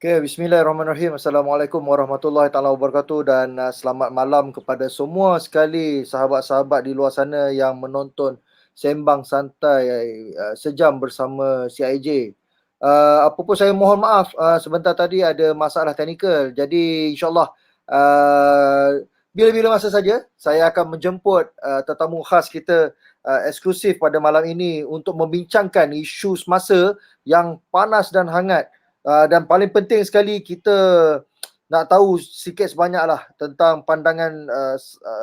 Okay, bismillahirrahmanirrahim. Assalamualaikum warahmatullahi taala wabarakatuh dan selamat malam kepada semua sekali sahabat-sahabat di luar sana yang menonton Sembang Santai sejam bersama CIJ. Apa pun saya mohon maaf sebentar tadi ada masalah teknikal. Jadi insyaAllah bila-bila masa saja saya akan menjemput tetamu khas kita eksklusif pada malam ini untuk membincangkan isu semasa yang panas dan hangat. Dan paling penting sekali kita nak tahu sikit sebanyaklah tentang pandangan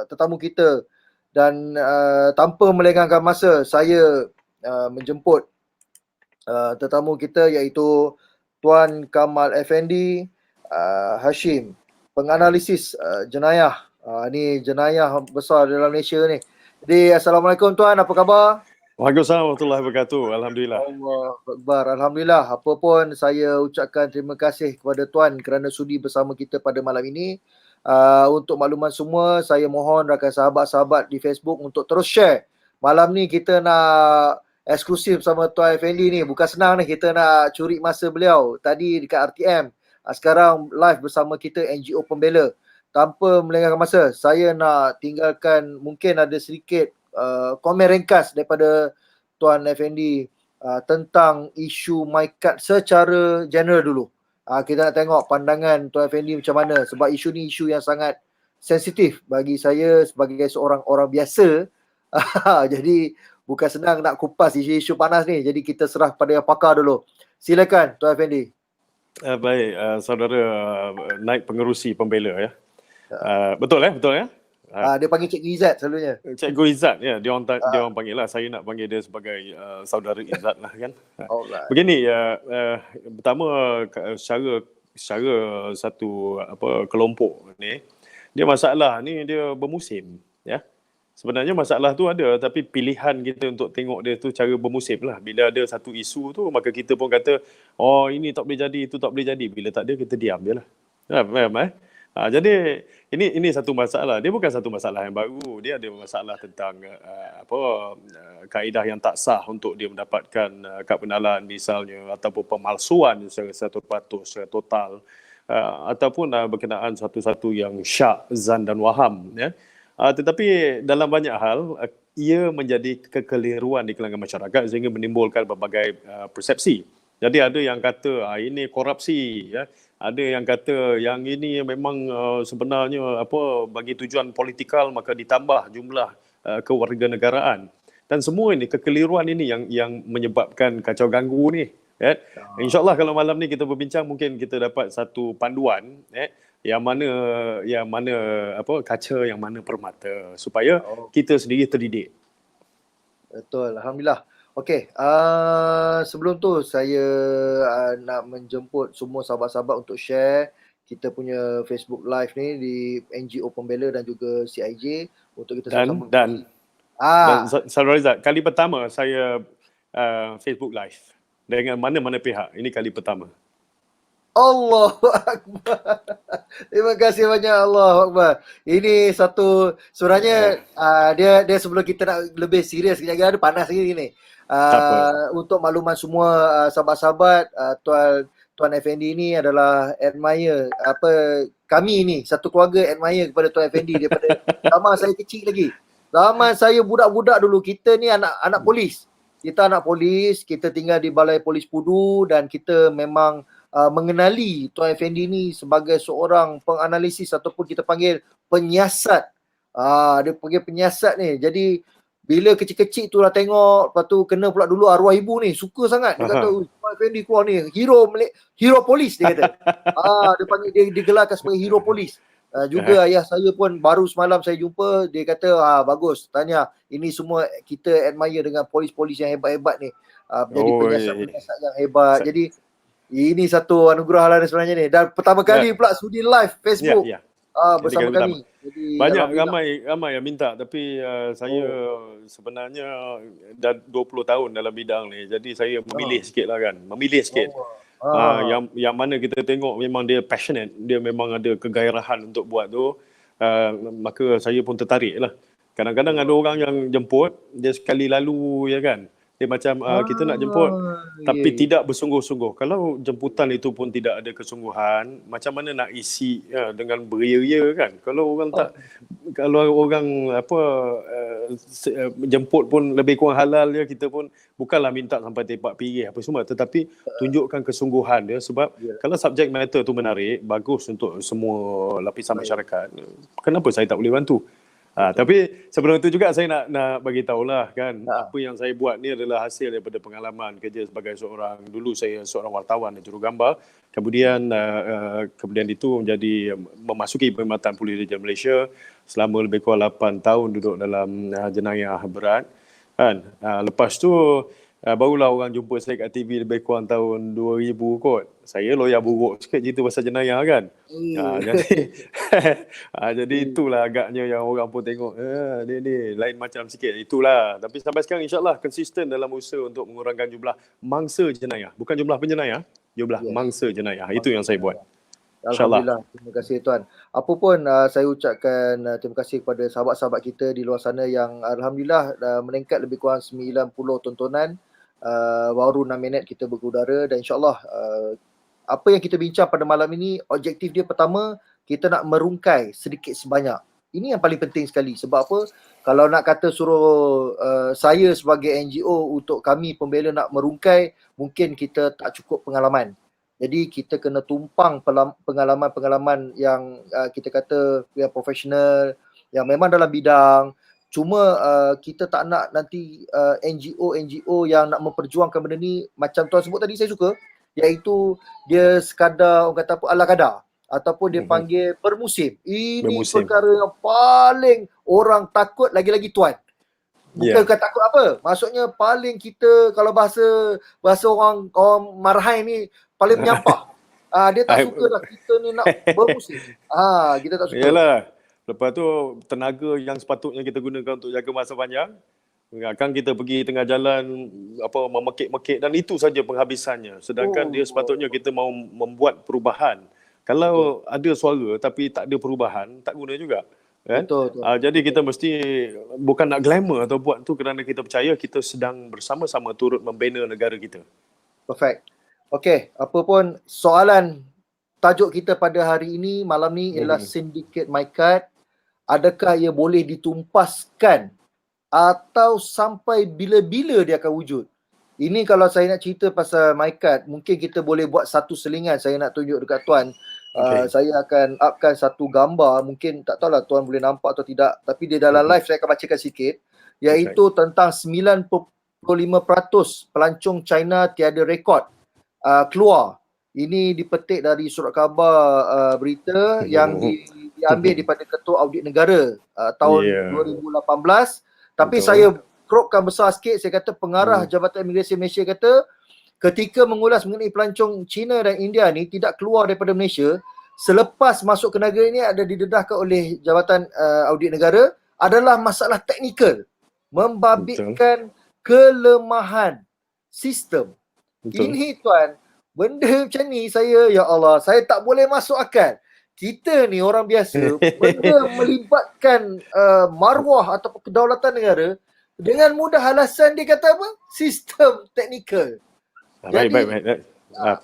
tetamu kita. Dan tanpa melengahkan masa, saya menjemput tetamu kita iaitu Tuan Kamal Effendi Hashim, penganalisis jenayah. Ni jenayah besar dalam Malaysia ni. Jadi Assalamualaikum Tuan, apa khabar? Waalaikumsalam warahmatullahi wabarakatuh. Alhamdulillah. Allah Akbar. Alhamdulillah. Apa pun saya ucapkan terima kasih kepada Tuan kerana sudi bersama kita pada malam ini. Untuk makluman semua, saya mohon rakan sahabat-sahabat di Facebook untuk terus share. Malam ni kita nak eksklusif sama Tuan Effendi ni. Bukan senang ni, kita nak curi masa beliau. Tadi dekat RTM. Sekarang live bersama kita NGO Pembela. Tanpa melengahkan masa, saya nak tinggalkan mungkin ada sedikit komen ringkas daripada Tuan Effendi tentang isu MyKad secara general dulu. Kita nak tengok pandangan Tuan Effendi macam mana, sebab isu ni isu yang sangat sensitif bagi saya sebagai seorang orang biasa. Jadi bukan senang nak kupas isu-isu panas ni. Jadi kita serah pada yang pakar dulu. Silakan Tuan Effendi. Baik, saudara naib pengerusi pembela ya. Betul ya? Dia panggil Cikgu Izzat selalunya. Cikgu Izzat ya, dia orang panggil lah. Saya nak panggil dia sebagai saudara Izzat lah kan. Begini, pertama secara satu kelompok ni, dia masalah ni dia bermusim ya. Sebenarnya masalah tu ada, tapi pilihan kita untuk tengok dia tu cara bermusim lah. Bila ada satu isu tu, maka kita pun kata, oh ini tak boleh jadi, itu tak boleh jadi. Bila tak ada, kita diam je lah. Jadi ini satu masalah. Dia bukan satu masalah yang baru. Dia ada masalah tentang kaedah yang tak sah untuk dia mendapatkan kad pengenalan misalnya, ataupun pemalsuan secara patut, secara total, ataupun berkenaan satu-satu yang syak, zan dan waham ya. Tetapi dalam banyak hal ia menjadi kekeliruan di kalangan masyarakat sehingga menimbulkan berbagai persepsi. Jadi ada yang kata ini korupsi ya. Ada yang kata yang ini memang sebenarnya bagi tujuan politikal, maka ditambah jumlah kewarganegaraan. Dan semua ini kekeliruan ini yang menyebabkan kacau ganggu ni. InsyaAllah kalau malam ni kita berbincang, mungkin kita dapat satu panduan yang mana kaca, yang mana permata, supaya kita sendiri terdidik. Betul, alhamdulillah. Okey, sebelum tu saya nak menjemput semua sahabat-sahabat untuk share kita punya Facebook Live ni di NGO Pembela dan juga CIJ untuk kita sama-sama. Dan Saudara Izzat, kali pertama saya Facebook Live dengan mana-mana pihak. Ini kali pertama. Allahu Akbar. Terima kasih banyak, Allahu Akbar. Ini satu sebenarnya dia sebelum kita nak lebih serius kejap lagi, ada panas lagi ni. Untuk makluman semua sahabat-sahabat, Tuan Effendi ni adalah admire kami ni satu keluarga admire kepada Tuan Effendi daripada zaman saya kecil lagi. Zaman saya budak-budak dulu, kita ni anak polis. Kita anak polis, kita tinggal di Balai Polis Pudu dan kita memang mengenali Tuan Effendi ni sebagai seorang penganalisis ataupun kita panggil penyiasat. Dia panggil penyiasat ni. Jadi bila kecil-kecil tu lah tengok, lepas tu kena pula dulu arwah ibu ni, suka sangat. Dia kata, Tuan Effendi keluar ni, hero polis dia kata. Dia panggil, dia digelarkan sebagai hero polis. Juga ayah saya pun baru semalam saya jumpa, dia kata, bagus, tanya, ini semua kita admire dengan polis-polis yang hebat-hebat ni. Jadi penyiasat-penyiasat yang hebat. Jadi ini satu anugerah lah sebenarnya ni. Dan pertama kali pula sudi live Facebook bersama kami. Jadi, ramai yang minta, tapi saya sebenarnya dah 20 tahun dalam bidang ni. Jadi saya memilih sikit lah kan. Memilih sikit. Yang mana kita tengok memang dia passionate, dia memang ada kegairahan untuk buat tu, maka saya pun tertarik lah. Kadang-kadang ada orang yang jemput, dia sekali lalu ya kan. Dia macam kita nak jemput Ya, tapi ya. tidak bersungguh-sungguh. Kalau jemputan itu pun tidak ada kesungguhan, macam mana nak isi dengan beria-ria kan? Kalau orang jemput pun lebih kurang halal ya, kita pun bukanlah minta sampai tepak pirih apa semua, tetapi tunjukkan kesungguhan dia, sebab Ya, kalau subject matter tu menarik, bagus untuk semua lapisan baik. masyarakat, kenapa saya tak boleh bantu? Betul. Tapi sebelum itu juga saya nak bagi tahulah kan, Ha. apa yang saya buat ni adalah hasil daripada pengalaman kerja sebagai dulu saya seorang wartawan dan jurugambar. Kemudian itu menjadi memasuki perkhidmatan Polis Raja Malaysia selama lebih kurang 8 tahun duduk dalam jenayah berat kan. Lepas tu barulah orang jumpa saya kat TV lebih kurang tahun 2000 kot. Saya lawyer buruk sikit cerita pasal jenayah kan. Jadi itulah agaknya yang orang pun tengok dia ni lain macam sikit. Itulah. Tapi sampai sekarang insyaAllah konsisten dalam usaha untuk mengurangkan jumlah mangsa jenayah. Bukan jumlah penjenayah, jumlah mangsa jenayah. Itu yang saya buat. InsyaAllah. Alhamdulillah, terima kasih Tuan. Apa pun saya ucapkan terima kasih kepada sahabat-sahabat kita di luar sana yang Alhamdulillah meningkat lebih kurang 90 tontonan. Baru 6 minit kita berudara dan insyaAllah apa yang kita bincang pada malam ini, objektif dia pertama, kita nak merungkai sedikit sebanyak. Ini yang paling penting sekali. Sebab apa? Kalau nak kata suruh saya sebagai NGO untuk kami pembela nak merungkai, mungkin kita tak cukup pengalaman. Jadi kita kena tumpang pengalaman-pengalaman yang kita kata yang profesional, yang memang dalam bidang. Cuma kita tak nak nanti NGO yang nak memperjuangkan benda ni, macam Tuan sebut tadi saya suka, iaitu dia sekadar orang kata apa, ala kadar ataupun dia panggil bermusim. Ini Bermusim. perkara yang paling orang takut, lagi-lagi Tuan. Bukan takut apa, maksudnya paling kita kalau bahasa orang marhain ni paling menyampah. Dia tak suka dah kita ni nak bermusim. Kita tak suka. Yalah. Lepas tu tenaga yang sepatutnya kita gunakan untuk jaga masa panjang, kan kita pergi tengah jalan memekik-mekik, dan itu saja penghabisannya. Sedangkan dia sepatutnya kita mau membuat perubahan. Kalau ada suara tapi tak ada perubahan, tak guna juga. Kan? Betul. Jadi kita mesti bukan nak glamour atau buat tu kerana kita percaya kita sedang bersama-sama turut membina negara kita. Perfect. Okey, apa pun soalan tajuk kita pada hari ini, malam ni ialah Syndicate MyKad. Adakah ia boleh ditumpaskan atau sampai bila-bila dia akan wujud? Ini kalau saya nak cerita pasal MyKad, mungkin kita boleh buat satu selingan. Saya nak tunjuk dekat Tuan. Saya akan upkan satu gambar, mungkin tak tahulah Tuan boleh nampak atau tidak, tapi di dalam live saya akan bacakan sikit, iaitu tentang 95% pelancong China tiada rekod keluar. Ini dipetik dari surat khabar berita yang diambil daripada Ketua Audit Negara tahun 2018. Tapi saya cropkan besar sikit, saya kata pengarah Jabatan Imigresen Malaysia kata ketika mengulas mengenai pelancong China dan India ni tidak keluar daripada Malaysia selepas masuk ke negara ini ada didedahkan oleh Jabatan Audit Negara adalah masalah teknikal, membabitkan kelemahan sistem. Ini Tuan, benda macam ni ya Allah, saya tak boleh masuk akal. Kita ni orang biasa, benda melibatkan maruah atau kedaulatan negara, dengan mudah alasan dia kata apa? Sistem teknikal. Baik.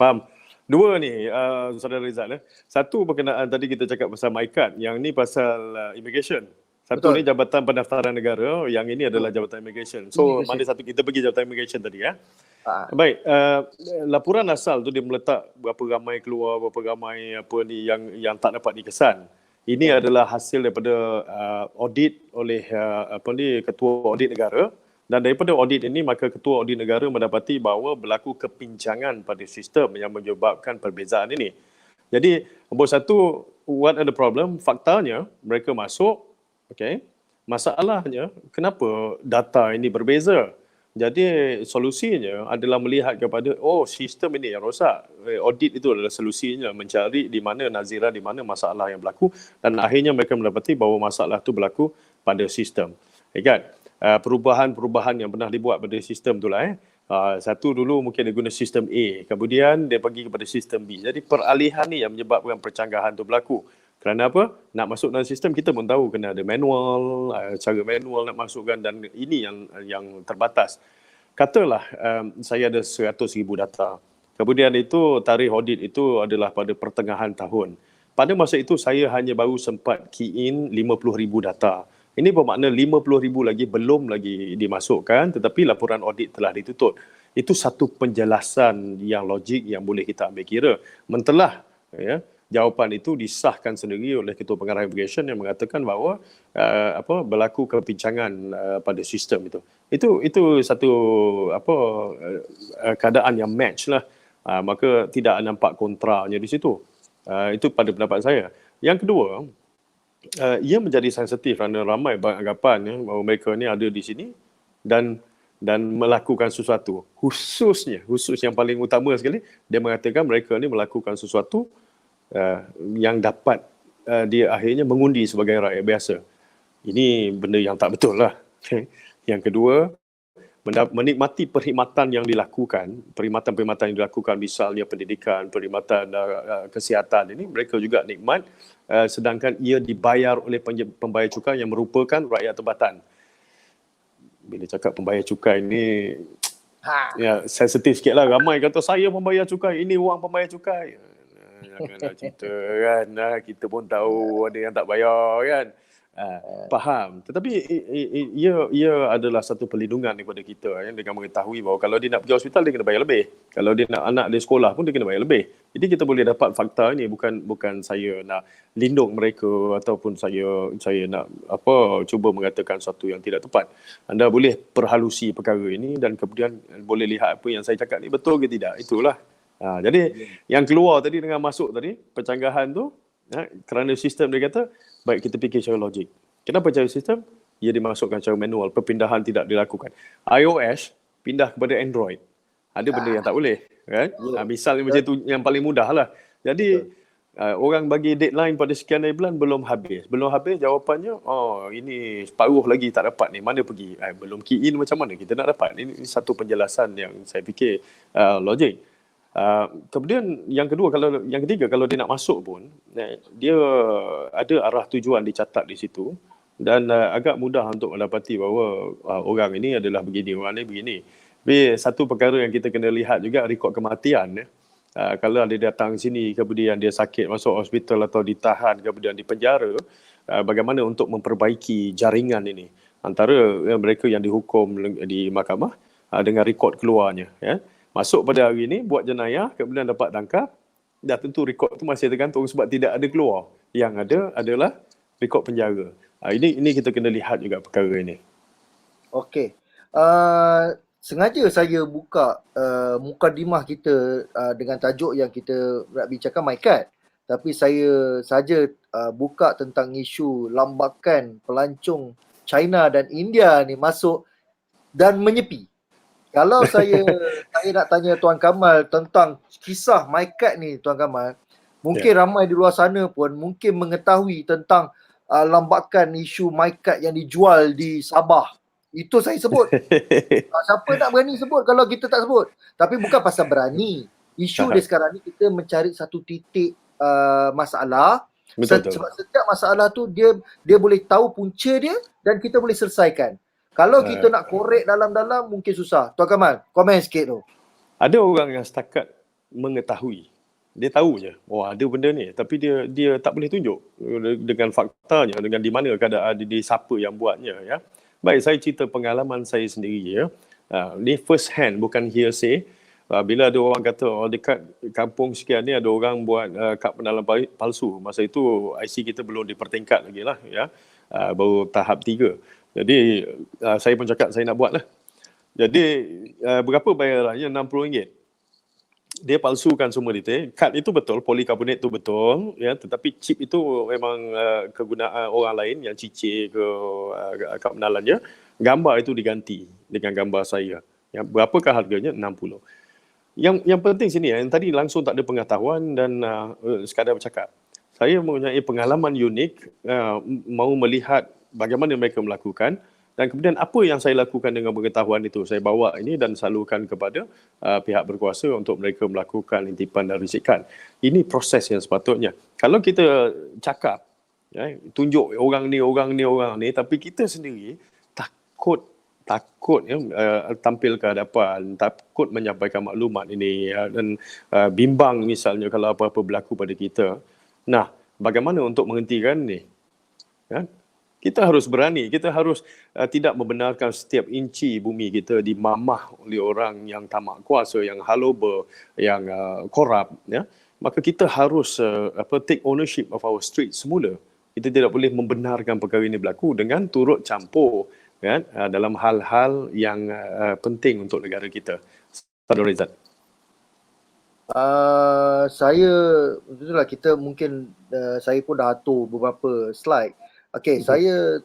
Faham. Dua ni, Saudara Rizal. Satu berkenaan tadi kita cakap pasal MyKad, yang ni pasal immigration. Satu ni Jabatan Pendaftaran Negara, yang ini adalah Jabatan Immigration. So, mana satu kita pergi Jabatan Immigration tadi ya. Baik, laporan asal tu dia meletak berapa ramai keluar, berapa ramai yang tak dapat dikesan. Ini adalah hasil daripada audit oleh Ketua Audit Negara. Dan daripada audit ini, maka Ketua Audit Negara mendapati bahawa berlaku kepincangan pada sistem yang menyebabkan perbezaan ini. Jadi, nombor satu, what are the problem? Faktanya, mereka masuk, masalahnya, kenapa data ini berbeza? Jadi, solusinya adalah melihat kepada, sistem ini yang rosak. Audit itu adalah solusinya, mencari di mana nazirah, di mana masalah yang berlaku, dan akhirnya mereka mendapati bahawa masalah itu berlaku pada sistem. Kan? Perubahan-perubahan yang pernah dibuat pada sistem itulah. Satu dulu mungkin dia guna sistem A, kemudian dia pergi kepada sistem B. Jadi peralihan ni yang menyebabkan percanggahan itu berlaku. Kerana apa? Nak masuk dalam sistem kita pun tahu kena ada manual, cara manual nak masukkan, dan ini yang terbatas. katalah saya ada 100,000 data. Kemudian itu tarikh audit itu adalah pada pertengahan tahun. Pada masa itu saya hanya baru sempat key in 50,000 data. Ini bermakna 50,000 lagi belum lagi dimasukkan, tetapi laporan audit telah ditutup. Itu satu penjelasan yang logik yang boleh kita ambil kira. Mentelah ya, jawapan itu disahkan sendiri oleh Ketua Pengarah Immigration yang mengatakan bahawa berlaku kepincangan pada sistem itu. Itu satu keadaan yang match lah. Maka tidak nampak kontranya di situ. Itu pada pendapat saya. Yang kedua, ia menjadi sensitif kerana ramai beranggapan bahawa mereka ni ada di sini dan melakukan sesuatu. Khusus yang paling utama sekali, dia mengatakan mereka ni melakukan sesuatu yang dapat dia akhirnya mengundi sebagai rakyat biasa. Ini benda yang tak betul lah. Yang kedua, menikmati perkhidmatan yang dilakukan, perkhidmatan yang dilakukan misalnya pendidikan, perkhidmatan kesihatan ini, mereka juga nikmat sedangkan ia dibayar oleh pembayar cukai yang merupakan rakyat tempatan. Bila cakap pembayar cukai ni, ya sensitif sikit lah. Ramai kata saya pembayar cukai, ini wang pembayar cukai. Janganlah cerita kan, kita pun tahu ada yang tak bayar kan. Faham. Tetapi ia adalah satu perlindungan kepada kita dengan mengetahui bahawa kalau dia nak pergi hospital dia kena bayar lebih. Kalau dia nak anak dia sekolah pun dia kena bayar lebih. Jadi kita boleh dapat fakta ini, bukan saya nak lindung mereka ataupun saya nak cuba mengatakan sesuatu yang tidak tepat. Anda boleh perhalusi perkara ini dan kemudian boleh lihat apa yang saya cakap ni betul ke tidak. Itulah. Jadi yang keluar tadi dengan masuk tadi pencanggahan tu kerana sistem dia kata baik kita fikir secara logik. Kenapa cara sistem? Ia dimasukkan secara manual, perpindahan tidak dilakukan. iOS pindah kepada Android. Ada benda yang tak boleh, kan? Misalnya macam tu yang paling mudah lah. Jadi orang bagi deadline pada sekian hari bulan belum habis. Belum habis jawapannya, ini separuh lagi tak dapat ni. Mana pergi? Belum key in macam mana kita nak dapat? Ini satu penjelasan yang saya fikir logik. Kemudian yang ketiga kalau dia nak masuk pun dia ada arah tujuan dicatat di situ dan agak mudah untuk mendapati bahawa orang ini adalah begini, orang ini begini. Tapi satu perkara yang kita kena lihat juga rekod kematian. Kalau dia datang sini kemudian dia sakit masuk hospital atau ditahan kemudian dipenjara, bagaimana untuk memperbaiki jaringan ini antara mereka yang dihukum di mahkamah dengan rekod keluarnya ya. Masuk pada hari ini, buat jenayah, kemudian dapat tangkap, dah tentu rekod itu masih tergantung sebab tidak ada keluar. Yang ada adalah rekod penjara. Ini kita kena lihat juga perkara ini. Okey. Sengaja saya buka mukadimah kita dengan tajuk yang kita nak bincangkan MyKad. Tapi saya saja buka tentang isu lambakan pelancong China dan India ni masuk dan menyepi. Kalau saya nak tanya Tuan Kamal tentang kisah MyKad ni Tuan Kamal, mungkin ramai di luar sana pun mungkin mengetahui tentang lambakan isu MyKad yang dijual di Sabah. Itu saya sebut. Siapa nak berani sebut kalau kita tak sebut? Tapi bukan pasal berani. Isu dia sekarang ni kita mencari satu titik masalah. Sebab setiap masalah tu dia boleh tahu punca dia dan kita boleh selesaikan. Kalau kita nak korek dalam-dalam mungkin susah. Tuan Kamal, komen sikit tu. Ada orang yang setakat mengetahui. Dia tahu je, ada benda ni. Tapi dia tak boleh tunjuk dengan faktanya, dengan di mana keadaan di siapa yang buatnya. Ya. Baik, saya cerita pengalaman saya sendiri. Ya. Ni first hand, bukan hearsay. Bila ada orang kata, dekat kampung sekian ni ada orang buat kad pengenalan palsu. Masa itu IC kita belum dipertingkat lagi lah. Ya. Baru tahap 3. Jadi saya pun cakap saya nak buat lah. Jadi berapa bayarannya? RM60. Dia palsukan semua detail. Kad itu betul, polikarbonat itu betul, ya. Tetapi chip itu memang kegunaan orang lain yang cicir ke kad pengenalannya. Gambar itu diganti dengan gambar saya. Ya, berapakah harganya? RM60. Yang penting sini, yang tadi langsung tak ada pengetahuan dan sekadar bercakap. Saya mempunyai pengalaman unik, mahu melihat bagaimana mereka melakukan dan kemudian apa yang saya lakukan dengan pengetahuan itu saya bawa ini dan salurkan kepada pihak berkuasa untuk mereka melakukan intipan dan risikan. Ini proses yang sepatutnya. Kalau kita cakap tunjuk orang ni tapi kita sendiri takut takut tampil ke hadapan, takut menyampaikan maklumat ini dan bimbang misalnya kalau apa-apa berlaku pada kita. Nah, bagaimana untuk menghentikan ni? Kan? Kita harus berani, kita harus tidak membenarkan setiap inci bumi kita dimamah oleh orang yang tamak kuasa, yang haloba, yang korup. Ya? Maka kita harus take ownership of our street semula. Kita tidak boleh membenarkan perkara ini berlaku dengan turut campur kan, dalam hal-hal yang penting untuk negara kita. Sadar Rizal. Saya itulah kita mungkin saya pun dah atur beberapa slide. Okey, saya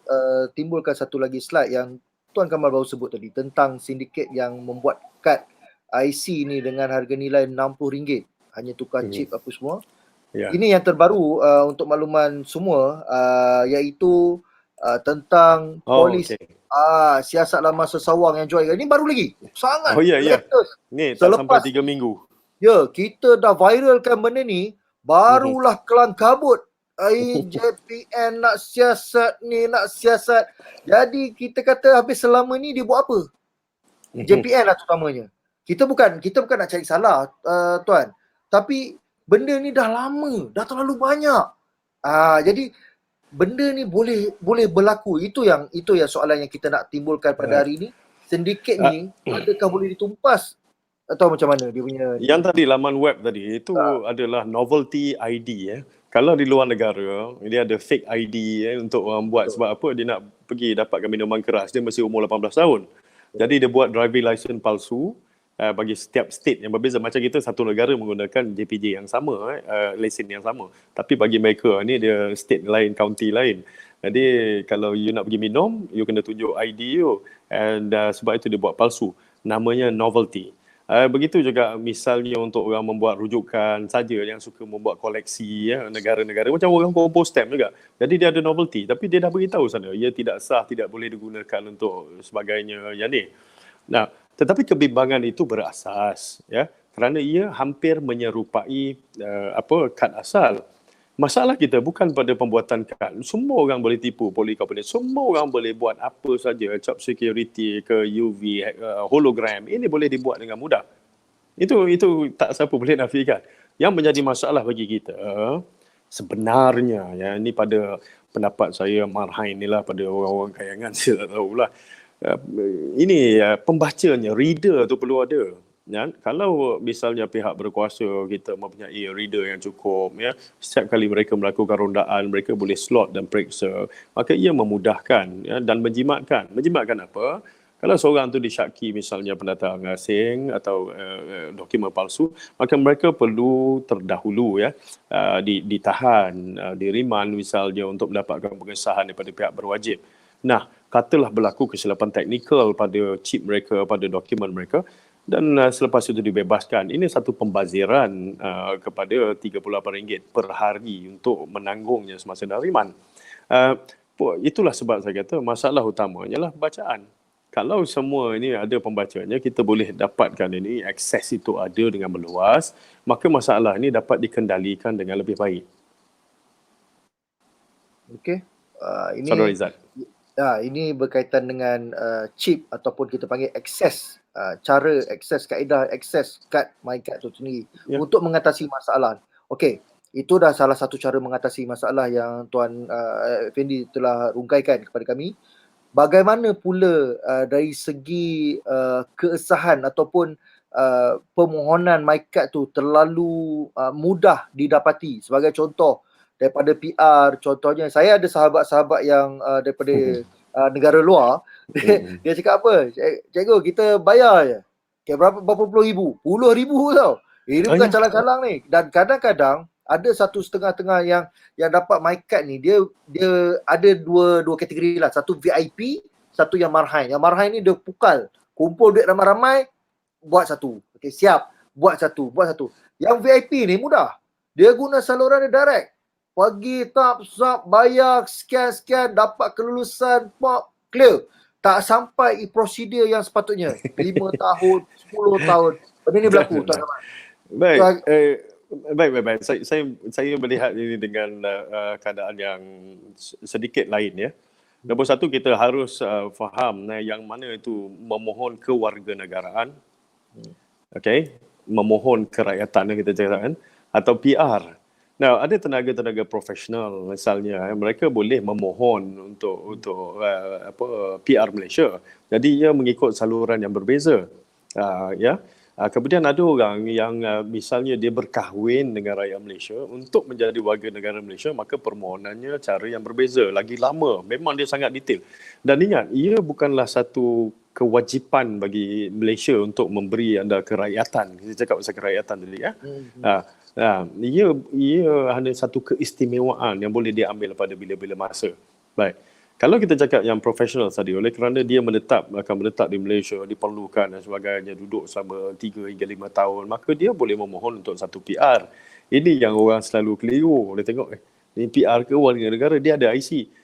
timbulkan satu lagi slide yang Tuan Kamal baru sebut tadi tentang sindiket yang membuat kad IC ni dengan harga nilai RM60, hanya tukar chip apa semua. Ya. Ini yang terbaru untuk makluman semua, iaitu tentang polis okey. siasat lama sesawang yang jual. Ini baru lagi, sangat Ya. latest. Ni tak sampai Selepas 3 minggu. ya, kita dah viralkan benda ni, barulah kelang kabut. JPN nak siasat ni, nak siasat. Jadi kita kata habis selama ni dia buat apa? JPN lah terutamanya. Kita bukan nak cari salah, Tuan. Tapi benda ni dah lama, dah terlalu banyak. Jadi benda ni boleh berlaku. Itu yang soalan yang kita nak timbulkan pada hari ni. Sindiket ni adakah boleh ditumpas atau macam mana dia punya? Yang tadi laman web tadi itu adalah novelty ID. Kalau di luar negara dia ada fake ID untuk orang buat. Sebab apa? Dia nak pergi dapatkan minuman keras, dia mesti umur 18 tahun. Jadi dia buat driving license palsu bagi setiap state yang berbeza. Macam kita satu negara menggunakan JPJ yang sama, lesen yang sama. Tapi bagi mereka ni dia state lain, county lain. Jadi kalau you nak pergi minum, you kena tunjuk ID you. And sebab itu dia buat palsu. Namanya novelty. Begitu juga misalnya untuk orang membuat rujukan saja yang suka membuat koleksi negara-negara, macam orang kumpul stamp juga. Jadi dia ada novelty tapi dia dah beritahu sana ia tidak sah, tidak boleh digunakan untuk sebagainya yang ni. Nah, tetapi kebimbangan itu berasas kerana ia hampir menyerupai kad asal. Masalah kita bukan pada pembuatan kad. Semua orang boleh tipu polycarbonate. Semua orang boleh buat apa saja, chop security ke UV, hologram. Ini boleh dibuat dengan mudah. Itu tak siapa boleh nafikan. Yang menjadi masalah bagi kita sebenarnya, ini pada pendapat saya, Marhain ni lah, pada orang-orang kayangan saya tak tahulah. Ini pembacanya, reader tu perlu ada. Kalau misalnya pihak berkuasa kita mempunyai reader yang cukup, setiap kali mereka melakukan rondaan, mereka boleh slot dan periksa, maka ia memudahkan dan menjimatkan. Menjimatkan apa? Kalau seorang tu disyaki misalnya pendatang asing atau dokumen palsu, maka mereka perlu terdahulu ditahan, diriman misalnya untuk mendapatkan pengesahan daripada pihak berwajib. Nah, katalah berlaku kesilapan teknikal pada chip mereka, pada dokumen mereka, dan selepas itu dibebaskan. Ini satu pembaziran kepada RM38 per hari untuk menanggungnya semasa dariman. Itulah sebab saya kata masalah utamanya adalah bacaan. Kalau semua ini ada pembacanya, kita boleh dapatkan ini, akses itu ada dengan meluas, maka masalah ini dapat dikendalikan dengan lebih baik. Okey. Saudara Izzat. Ini berkaitan dengan chip ataupun kita panggil akses, cara akses, kaedah akses kad MyKad tu sendiri untuk mengatasi masalah. Okey, itu dah salah satu cara mengatasi masalah yang Tuan Effendi telah rungkaikan kepada kami. Bagaimana pula dari segi keesahan ataupun permohonan MyKad tu terlalu mudah didapati? Sebagai contoh, daripada PR, contohnya saya ada sahabat-sahabat yang daripada negara luar, dia cakap apa? Cikgu, kita bayar je. Berapa puluh ribu? Puluh ribu tau. Ini bukan calang-calang ni. Dan kadang-kadang ada satu setengah-tengah yang dapat MyKad ni, dia ada dua kategori lah. Satu VIP, satu yang marhain. Yang marhain ni dia kumpul duit ramai-ramai, buat satu. Okey, siap. Buat satu. Yang VIP ni mudah. Dia guna saluran dia direct. Pergi tap, bayar, scan, dapat kelulusan, clear. Tak sampai prosedur yang sepatutnya. 5 tahun, 10 tahun. Benda ni berlaku, tuan-tuan. Baik. Saya melihat ini dengan keadaan yang sedikit lain Nombor satu, kita harus faham yang mana itu memohon kewarganegaraan, okay, memohon kerakyatan yang kita cakapkan, atau PR. Nah, ada tenaga-tenaga profesional misalnya, mereka boleh memohon untuk PR Malaysia. Jadi ia mengikut saluran yang berbeza. Ya. Kemudian ada orang yang misalnya dia berkahwin dengan rakyat Malaysia untuk menjadi warga negara Malaysia, maka permohonannya cara yang berbeza, lagi lama. Memang dia sangat detail. Dan ingat, ia bukanlah satu kewajipan bagi Malaysia untuk memberi anda kerakyatan. Kita cakap pasal kerakyatan tadi ya. Ia hanya satu keistimewaan yang boleh dia ambil pada bila-bila masa. Baik. Kalau kita cakap yang profesional tadi, oleh kerana dia akan menetap di Malaysia, diperlukan dan sebagainya, duduk selama 3 hingga 5 tahun, maka dia boleh memohon untuk satu PR. Ini yang orang selalu keliru. Dia tengok, ni PR ke warga negara, dia ada IC.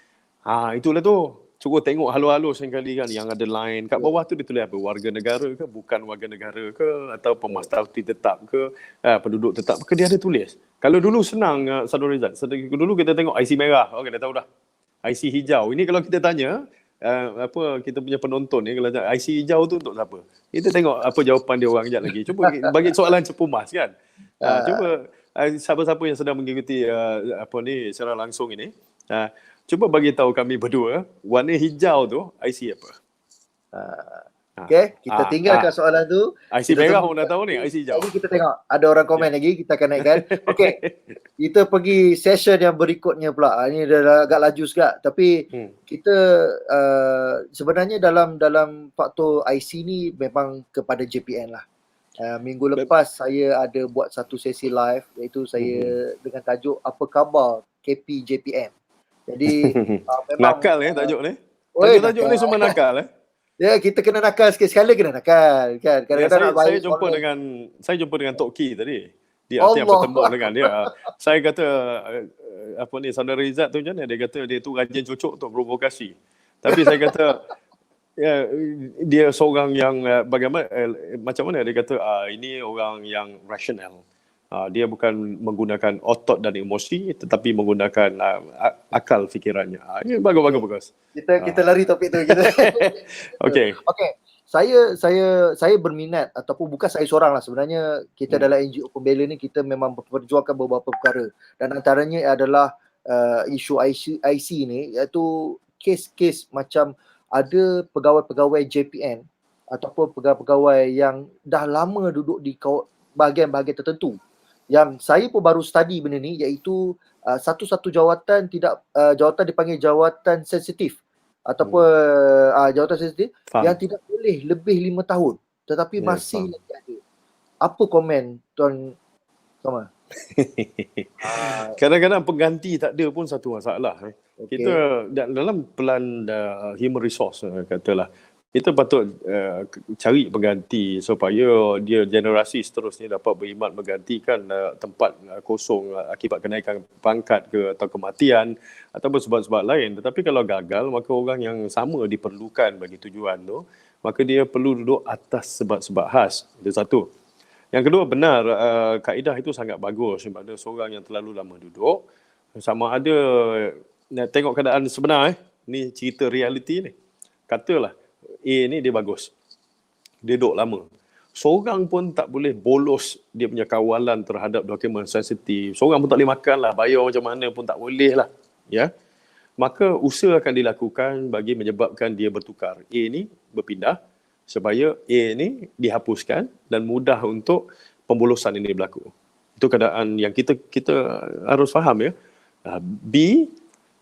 Itulah tu. Cuba tengok halus-halus sekali kan, yang ada line kat bawah tu dia tulis apa, warga negara ke, bukan warga negara ke, atau pemerhati tetap ke, penduduk tetap ke, dia ada tulis. Kalau dulu senang, Sadul Rizal, dulu kita tengok IC merah, okey dah tahu dah. IC hijau, ini kalau kita tanya kita punya penonton ni, kalau IC hijau tu untuk siapa? Kita tengok apa jawapan dia orang kejap lagi. Cuba bagi soalan cepu mas kan. Cuba siapa-siapa yang sedang mengikuti secara langsung ini, cuba bagi tahu kami berdua, warna hijau tu IC apa? Okay, kita tinggalkan soalan tu. IC merah pun dah tahu ni, IC hijau. Jadi kita tengok, ada orang komen lagi, kita akan naikkan. Okay, kita pergi session yang berikutnya pula. Ini dah agak laju sekejap. Tapi kita sebenarnya dalam faktor IC ni memang kepada JPN lah. Minggu lepas saya ada buat satu sesi live, iaitu saya dengan tajuk Apa Khabar KP JPN. Jadi memang nakal tajuk ni. Tajuk ni semua nakal Ya, kita kena nakal sikit. Sekali kena nakal kan. Kadang-kadang saya jumpa dengan Tok Ki tadi. Dia yang bertemu dengan dia. Saya kata saudara Izzat tu macam mana? Dia kata dia tu rajin cucuk tu, provokasi. Tapi saya kata dia seorang yang bagaimana macam mana dia kata ini orang yang rasional. Dia bukan menggunakan otot dan emosi, tetapi menggunakan akal fikirannya. Ini bagus. Kita lari topik tu. Okey. Saya berminat, ataupun bukan saya seorang lah, sebenarnya kita dalam NGO Pembela ni kita memang memperjuangkan beberapa perkara, dan antaranya adalah isu IC ni, iaitu kes-kes macam ada pegawai-pegawai JPN ataupun pegawai-pegawai yang dah lama duduk di bahagian-bahagian tertentu. Yang saya pun baru study benda ni, iaitu satu-satu jawatan jawatan dipanggil jawatan sensitif ataupun jawatan sensitif yang tidak boleh lebih 5 tahun tetapi masih lagi ada. Apa komen Tuan Somar? Kadang-kadang pengganti tak ada pun satu masalah. Kita dalam pelan human resource katalah, kita patut cari pengganti supaya dia generasi seterusnya dapat berkhidmat menggantikan tempat kosong akibat kenaikan pangkat ke atau kematian ataupun sebab-sebab lain. Tetapi kalau gagal, maka orang yang sama diperlukan bagi tujuan tu, maka dia perlu duduk atas sebab-sebab khas. Itu satu. Yang kedua, benar, kaedah itu sangat bagus sebab ada seorang yang terlalu lama duduk, sama ada tengok keadaan sebenar. Ni cerita realiti ni. Katalah A ni dia bagus, dia duduk lama, seorang pun tak boleh bolos dia punya kawalan terhadap dokumen sensitif. Seorang pun tak boleh makan lah, bayar macam mana pun tak boleh lah, ya. Maka usaha akan dilakukan bagi menyebabkan dia bertukar, A ni berpindah supaya A ni dihapuskan dan mudah untuk pembolosan ini berlaku. Itu keadaan yang kita harus faham ya. B,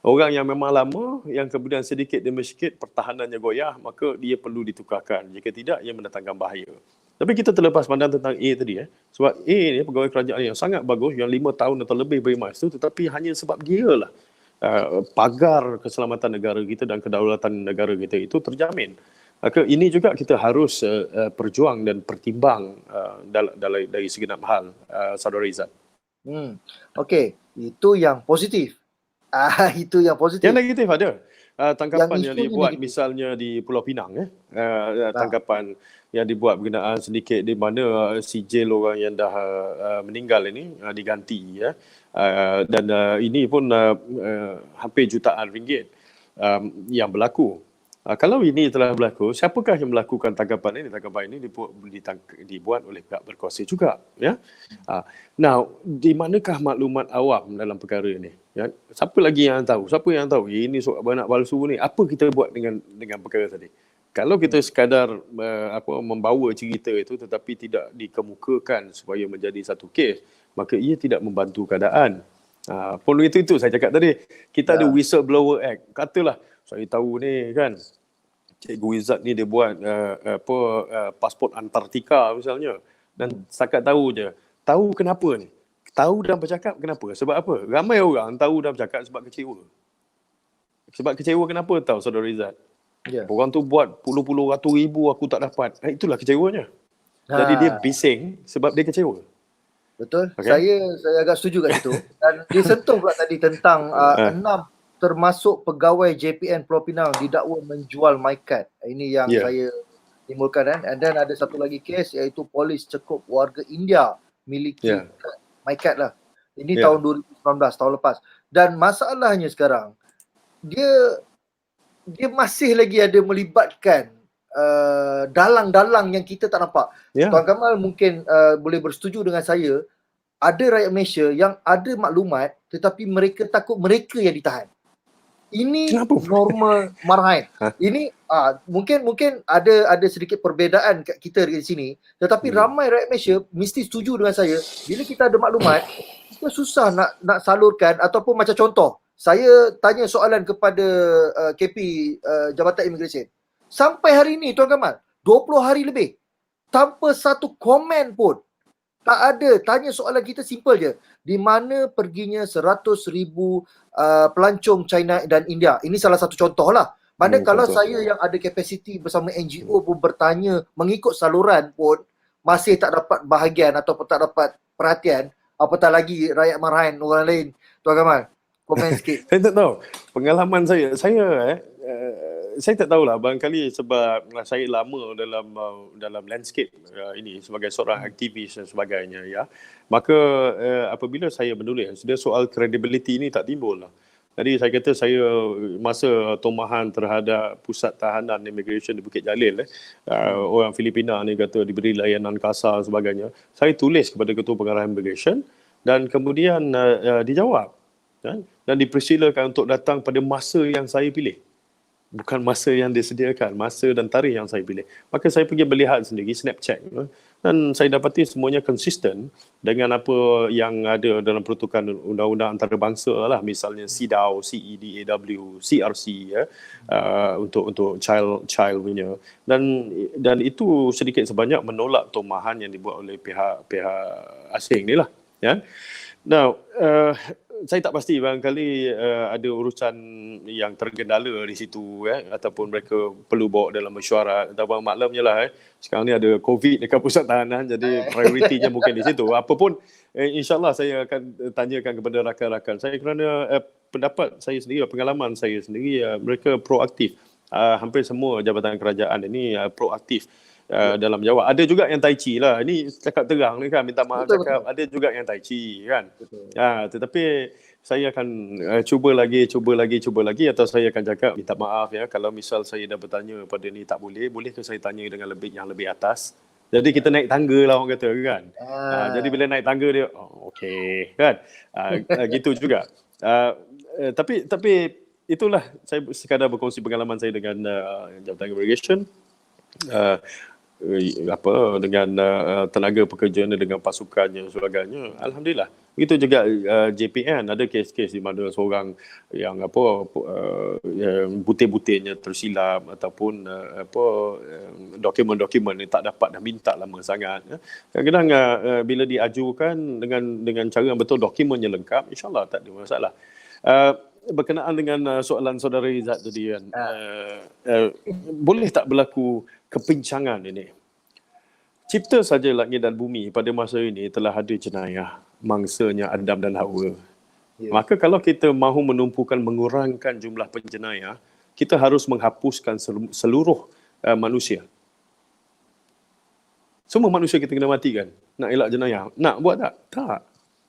orang yang memang lama, yang kemudian sedikit demi sedikit pertahanannya goyah, maka dia perlu ditukarkan. Jika tidak, ia mendatangkan bahaya. Tapi kita terlepas pandang tentang A tadi. Sebab A ni pegawai kerajaan yang sangat bagus, yang 5 tahun atau lebih berkhidmat itu, tetapi hanya sebab dia lah pagar keselamatan negara kita dan kedaulatan negara kita itu terjamin. Maka ini juga kita harus perjuang dan pertimbang dari segenap hal, Saudara Izzat. Okey, itu yang positif. Itu yang positif. Yang negatif ada. Tangkapan yang dibuat negatif. Misalnya di Pulau Pinang, tangkapan yang dibuat berkenaan sedikit di mana sijil orang yang dah meninggal ini diganti, dan ini pun hampir jutaan ringgit. yang berlaku. Kalau ini telah berlaku, siapakah yang melakukan tangkapan ini? Tangkapan ini dibuat oleh pihak berkuasa juga. Ya. Now, di manakah maklumat awam dalam perkara ini? Ya. Siapa lagi yang tahu? Siapa yang tahu? Ini soal anak palsu ni. Apa kita buat dengan perkara tadi? Kalau kita sekadar membawa cerita itu tetapi tidak dikemukakan supaya menjadi satu kes, maka ia tidak membantu keadaan. Pun itu saya cakap tadi. Kita ada Whistleblower Act. Katalah saya tahu ni kan, Cikgu Izzat ni dia buat pasport Antartika misalnya, dan setakat tahu je. Tahu kenapa ni? Tahu dan bercakap kenapa? Sebab apa? Ramai orang tahu dan bercakap sebab kecewa. Sebab kecewa kenapa tahu saudara Izzat? Orang tu buat puluh-puluh ratus ribu aku tak dapat. Itulah kecewanya. Jadi dia bising sebab dia kecewa. Betul. Okay. Saya agak setuju kat situ. Dan dia sentuh pula tadi tentang 6 termasuk pegawai JPN Pulau Pinang didakwa menjual MyCard. Ini yang saya timbulkan kan. And then ada satu lagi kes iaitu polis cekup warga India miliki MyCard lah. Ini tahun 2019, tahun lepas. Dan masalahnya sekarang dia masih lagi ada melibatkan dalang-dalang yang kita tak nampak. Tuan Kamal mungkin boleh bersetuju dengan saya, ada rakyat Malaysia yang ada maklumat tetapi mereka takut mereka yang ditahan. Ini norma marahan. Ini mungkin ada sedikit perbezaan kat kita di sini, tetapi ramai rakyat Malaysia mesti setuju dengan saya, bila kita ada maklumat kita susah nak salurkan. Ataupun macam contoh, saya tanya soalan kepada KP Jabatan Imigresen. Sampai hari ini Tuan Kamal, 20 hari lebih tanpa satu komen pun. Tak ada. Tanya soalan kita simple je. Di mana perginya 100,000 pelancong China dan India? Ini salah satu contoh lah. Mana kalau saya yang ada kapasiti bersama NGO pun bertanya mengikut saluran pun masih tak dapat bahagian ataupun tak dapat perhatian, apatah lagi rakyat marahan orang lain. Tuan Kamal, komen sikit. Saya tak tahu. Pengalaman saya tak tahulah, barangkali sebab saya lama dalam landscape ini sebagai seorang aktivis dan sebagainya, ya. Maka apabila saya menulis, dia soal credibility ini tak timbul lah. Jadi saya kata masa tomahan terhadap pusat tahanan immigration di Bukit Jalil, orang Filipina ni kata diberi layanan kasar dan sebagainya. Saya tulis kepada Ketua Pengarah Immigration dan kemudian dijawab. Dan dipersilakan untuk datang pada masa yang saya pilih. Bukan masa yang disediakan, masa dan tarikh yang saya pilih. Maka saya pergi melihat sendiri, snap check. Dan saya dapati semuanya konsisten dengan apa yang ada dalam peruntukan undang-undang antarabangsa lah. Misalnya CEDAW, CEDAW, CRC untuk child punya. Dan itu sedikit sebanyak menolak tomahan yang dibuat oleh pihak asing ni lah. Ya. Now, saya tak pasti, barangkali ada urusan yang tergendala di situ, ataupun mereka perlu bawa dalam mesyuarat. Ataupun maklumnya lah, sekarang ni ada COVID dekat pusat tahanan, jadi prioritinya mungkin di situ. Apapun, insyaAllah saya akan tanyakan kepada rakan-rakan saya, kerana pendapat saya sendiri, pengalaman saya sendiri, mereka proaktif. Hampir semua jabatan kerajaan ini proaktif dalam jawab. Ada juga yang tai chi lah. Ini cakap terang ni kan, minta maaf cakap. Ada juga yang tai chi kan. Tetapi saya akan cuba lagi atau saya akan cakap minta maaf ya kalau misal saya dah bertanya pada ni tak boleh ke saya tanya dengan yang lebih atas. Jadi kita naik tangga lah orang kata kan. Jadi bila naik tangga dia okey kan. Gitu juga. Tapi itulah saya sekadar berkongsi pengalaman saya dengan Jabatan Immigration. Dengan tenaga pekerja dengan pasukannya sebagainya. Alhamdulillah. Begitu juga JPN, ada kes-kes di mana seorang yang butir-butirnya tersilap ataupun dokumen-dokumen yang tak dapat dah minta lama sangat. Kadang-kadang bila diajukan dengan cara yang betul, dokumennya lengkap, insyaAllah tak ada masalah. Berkenaan dengan soalan saudara Izzat tadi kan, boleh tak berlaku kepincangan ini? Cipta saja langit dan bumi pada masa ini telah ada jenayah, mangsanya Adam dan Hawa. Maka kalau kita mahu menumpukan, mengurangkan jumlah penjenayah, kita harus menghapuskan seluruh manusia. Semua manusia kita kena matikan. Nak elak jenayah? Nak buat tak? Tak.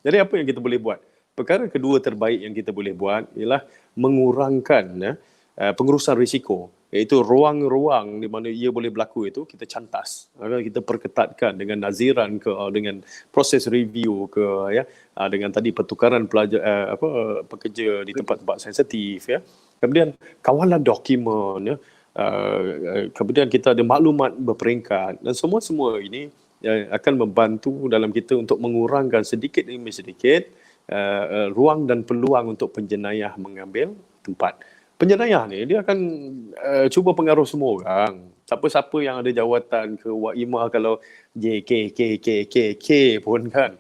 Jadi apa yang kita boleh buat? Perkara kedua terbaik yang kita boleh buat ialah mengurangkan pengurusan risiko, iaitu ruang-ruang di mana ia boleh berlaku itu kita cantas, kita perketatkan dengan naziran ke dengan proses review ke ya, dengan tadi pertukaran pelajar pekerja di tempat-tempat sensitif ya. Kemudian kawalan dokumen ya. Kemudian kita ada maklumat berperingkat dan semua ini akan membantu dalam kita untuk mengurangkan sedikit demi sedikit ruang dan peluang untuk penjenayah mengambil tempat. Penjenayah ni dia akan cuba pengaruh semua orang. Siapa-siapa yang ada jawatan ke Waimah kalau JKKKKK pun kan.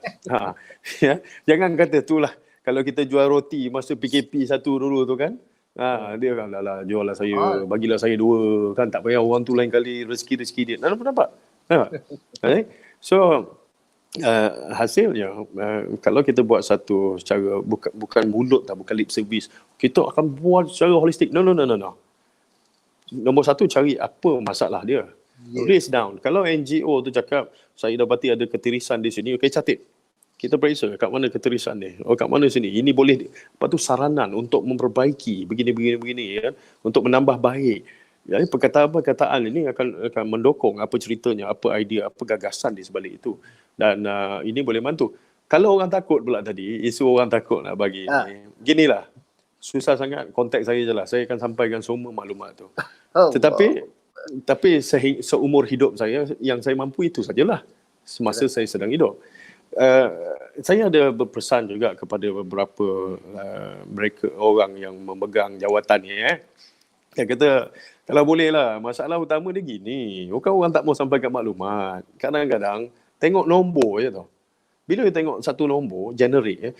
Ya, jangan kata itulah kalau kita jual roti masa PKP 1 dulu tu kan. Dia kan lah jual lah saya, bagilah saya 2 kan, tak payah orang tu lain kali rezeki dia. Nampak? So hasilnya kalau kita buat satu secara bukan mulut tak, bukan lip service, kita akan buat secara holistik. No. Nombor 1, cari apa masalah dia. List down. Kalau NGO tu cakap saya dapati ada ketirisan di sini, okey, catat. Kita periksa kat mana ketirisan ni. Kat mana sini. Ini boleh. Lepas tu saranan untuk memperbaiki begini ya, untuk menambah baik. Jadi perkataan-perkataan ini akan mendukung apa ceritanya, apa idea, apa gagasan di sebalik itu. Dan ini boleh bantu. Kalau orang takut pula tadi, isu orang takut nak bagi ni. Ginilah. Susah sangat, konteks saya je lah. Saya akan sampaikan semua maklumat tu. Tapi seumur hidup saya, yang saya mampu itu sajalah. Semasa saya sedang hidup. Saya ada berpesan juga kepada beberapa mereka orang yang memegang jawatan ni. Dia kata, kalau boleh lah, masalah utama dia gini. Bukan orang tak mau sampaikan maklumat. Kadang-kadang, tengok nombor je tau. Bila dia tengok satu nombor, generate,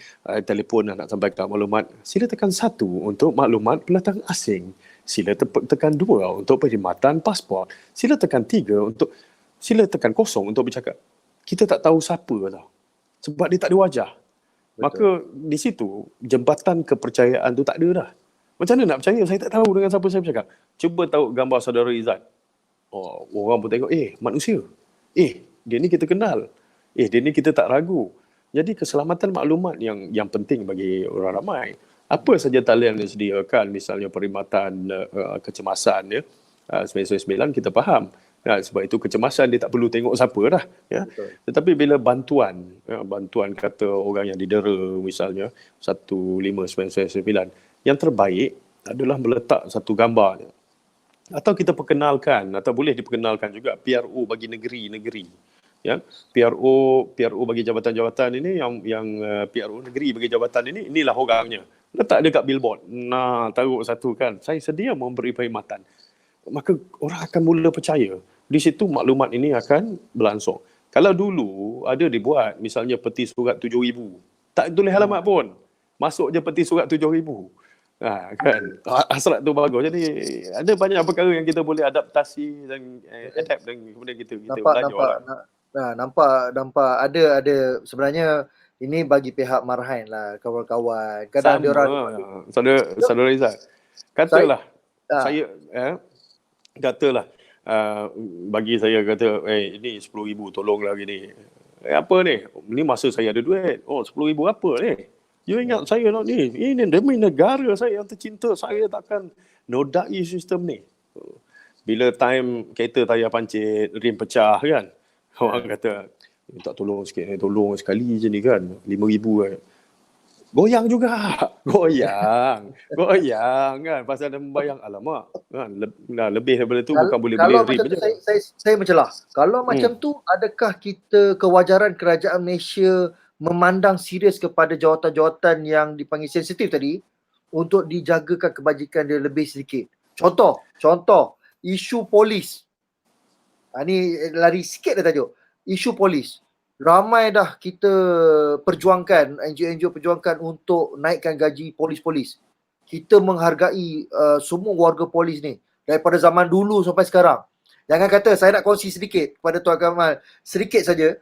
telefon nak sampaikan maklumat, sila tekan 1 untuk maklumat pendatang asing. Sila tekan 2 untuk perkhidmatan pasport. Sila tekan 0 untuk bercakap. Kita tak tahu siapa tau. Sebab dia tak ada wajah. Betul. Maka di situ, jembatan kepercayaan tu tak ada dah. Macam mana nak percaya? Saya tak tahu dengan siapa saya bercakap. Cuba tahu gambar saudara Izzat. Orang pun tengok, manusia. Dia ni kita kenal. Dia ni kita tak ragu. Jadi keselamatan maklumat yang penting bagi orang ramai. Apa saja talian yang disediakan, misalnya perkhidmatan kecemasan, 999 kita faham. Sebab itu kecemasan dia tak perlu tengok siapa dah. Ya. Tetapi bila bantuan kata orang yang didera misalnya 15999, yang terbaik adalah meletak satu gambar. Atau kita perkenalkan, atau boleh diperkenalkan juga PRO bagi negeri-negeri. Ya, PRO bagi jabatan-jabatan ini yang PRO negeri bagi jabatan ini, inilah orangnya. Letak dia kat billboard. Taruh satu kan. Saya sedia memberi perkhidmatan. Maka orang akan mula percaya. Di situ maklumat ini akan berlangsung. Kalau dulu ada dibuat misalnya peti surat 7,000. Tak tulis alamat pun. Masuk je peti surat 7,000. Kan. Hasrat tu bagus. Jadi ada banyak perkara yang kita boleh adaptasi dan adapt, dan kemudian kita belajar. Nampak ada sebenarnya ini bagi pihak Marhain lah, kawan-kawan. Kadang ada orang saudara Izzat. Katalah katalah bagi saya kata ini 10,000 tolonglah gini. Apa ni? Ni masa saya ada duit. 10,000 apa ni? You ingat saya nak ni? Ini demi negara saya yang tercinta. Saya takkan nodai sistem ni. Bila time kereta tayar pancit, rim pecah kan. Orang kata, tak tolong sikit, tolong sekali je ni kan. 5,000 kan. Goyang juga. Goyang kan. Pasal ada membayang, alamak. Kan? Lebih daripada tu bukan boleh beli rim je. Saya mencelah. Kalau macam tu, adakah kita kewajaran kerajaan Malaysia memandang serius kepada jawatan-jawatan yang dipanggil sensitif tadi untuk dijagakan kebajikan dia lebih sedikit? Contoh, isu polis. Ni lari sikit dah tajuk. Isu polis. Ramai dah kita perjuangkan, NGO perjuangkan untuk naikkan gaji polis-polis. Kita menghargai semua warga polis ni daripada zaman dulu sampai sekarang. Jangan kata, saya nak kongsi sedikit kepada Tuan Kamal, sedikit saja.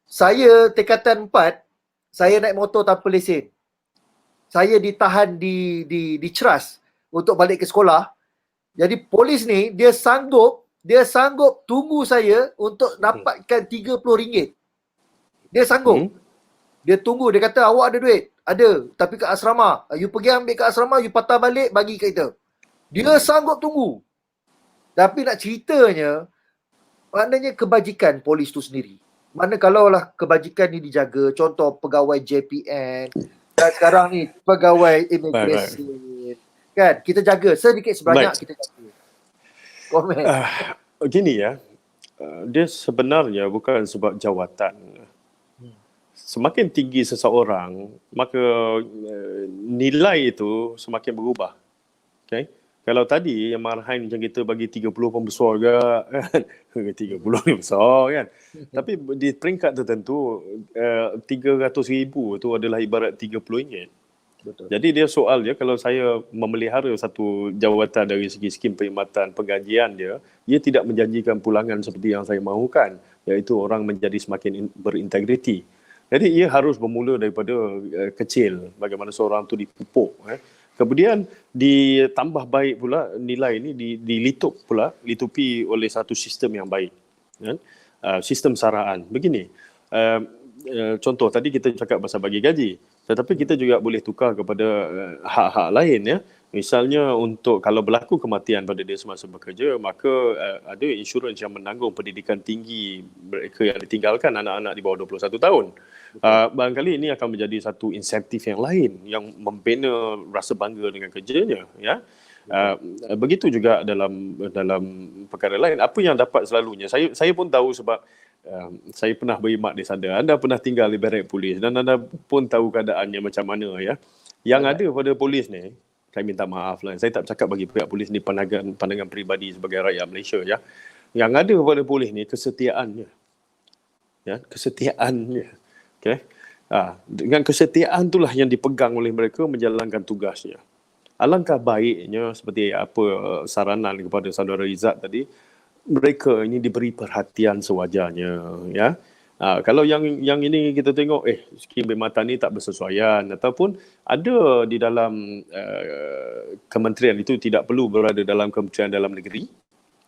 Saya tingkatan 4, saya naik motor tanpa lesen. Saya ditahan di Ceras untuk balik ke sekolah. Jadi polis ni dia sanggup tunggu saya untuk dapatkan RM30. Dia sanggup. Dia tunggu, dia kata awak ada duit? Ada, tapi kat asrama. You pergi ambil kat asrama, you patah balik bagi kat kita. Dia sanggup tunggu. Tapi nak ceritanya, maknanya kebajikan polis tu sendiri. Mana kalaulah kebajikan ni dijaga, contoh pegawai JPN, dan sekarang ni pegawai Right, right. imigresen, kan? Kita jaga sedikit sebanyak, Baik. kita jaga. Komen. Gini ya, dia sebenarnya bukan sebab jawatan. Semakin tinggi seseorang, maka nilai itu semakin berubah. Okay? Kalau tadi yang marhain macam kita bagi 30 pun besar ke, kan? 30 ni besar kan. Tapi di peringkat tertentu, 300,000 tu adalah ibarat RM30. Betul. Jadi dia soal dia, kalau saya memelihara satu jawatan dari segi skim perkhidmatan penggajian dia, ia tidak menjanjikan pulangan seperti yang saya mahukan, iaitu orang menjadi semakin berintegriti. Jadi ia harus bermula daripada kecil, bagaimana seorang tu dipupuk. Kemudian ditambah baik pula nilai ini dilitupi oleh satu sistem yang baik. Sistem saraan. Begini, contoh tadi kita cakap pasal bagi gaji. Tetapi kita juga boleh tukar kepada hak-hak lain ya. Misalnya untuk kalau berlaku kematian pada dia semasa bekerja, maka ada insurans yang menanggung pendidikan tinggi mereka yang ditinggalkan, anak-anak di bawah 21 tahun. Barangkali ini akan menjadi satu insentif yang lain yang membina rasa bangga dengan kerjanya ya. Begitu juga dalam perkara lain. Apa yang dapat selalunya, saya pun tahu sebab saya pernah berkhidmat di sana. Anda pernah tinggal di barak polis dan anda pun tahu keadaannya macam mana ya. Yang ada pada polis ni, saya minta maaf lah, saya tak bercakap bagi pihak polis ni pandangan peribadi sebagai rakyat Malaysia ya. Yang ada pada polis ni kesetiaannya. Ya, kesetiaannya. Okey. Dengan kesetiaan itulah yang dipegang oleh mereka menjalankan tugasnya. Alangkah baiknya seperti apa saranan kepada saudara Izzat tadi, mereka ini diberi perhatian sewajarnya ya. Kalau yang ini kita tengok skim perkhidmatan ni tak bersesuaian ataupun ada di dalam kementerian itu tidak perlu berada dalam Kementerian Dalam Negeri,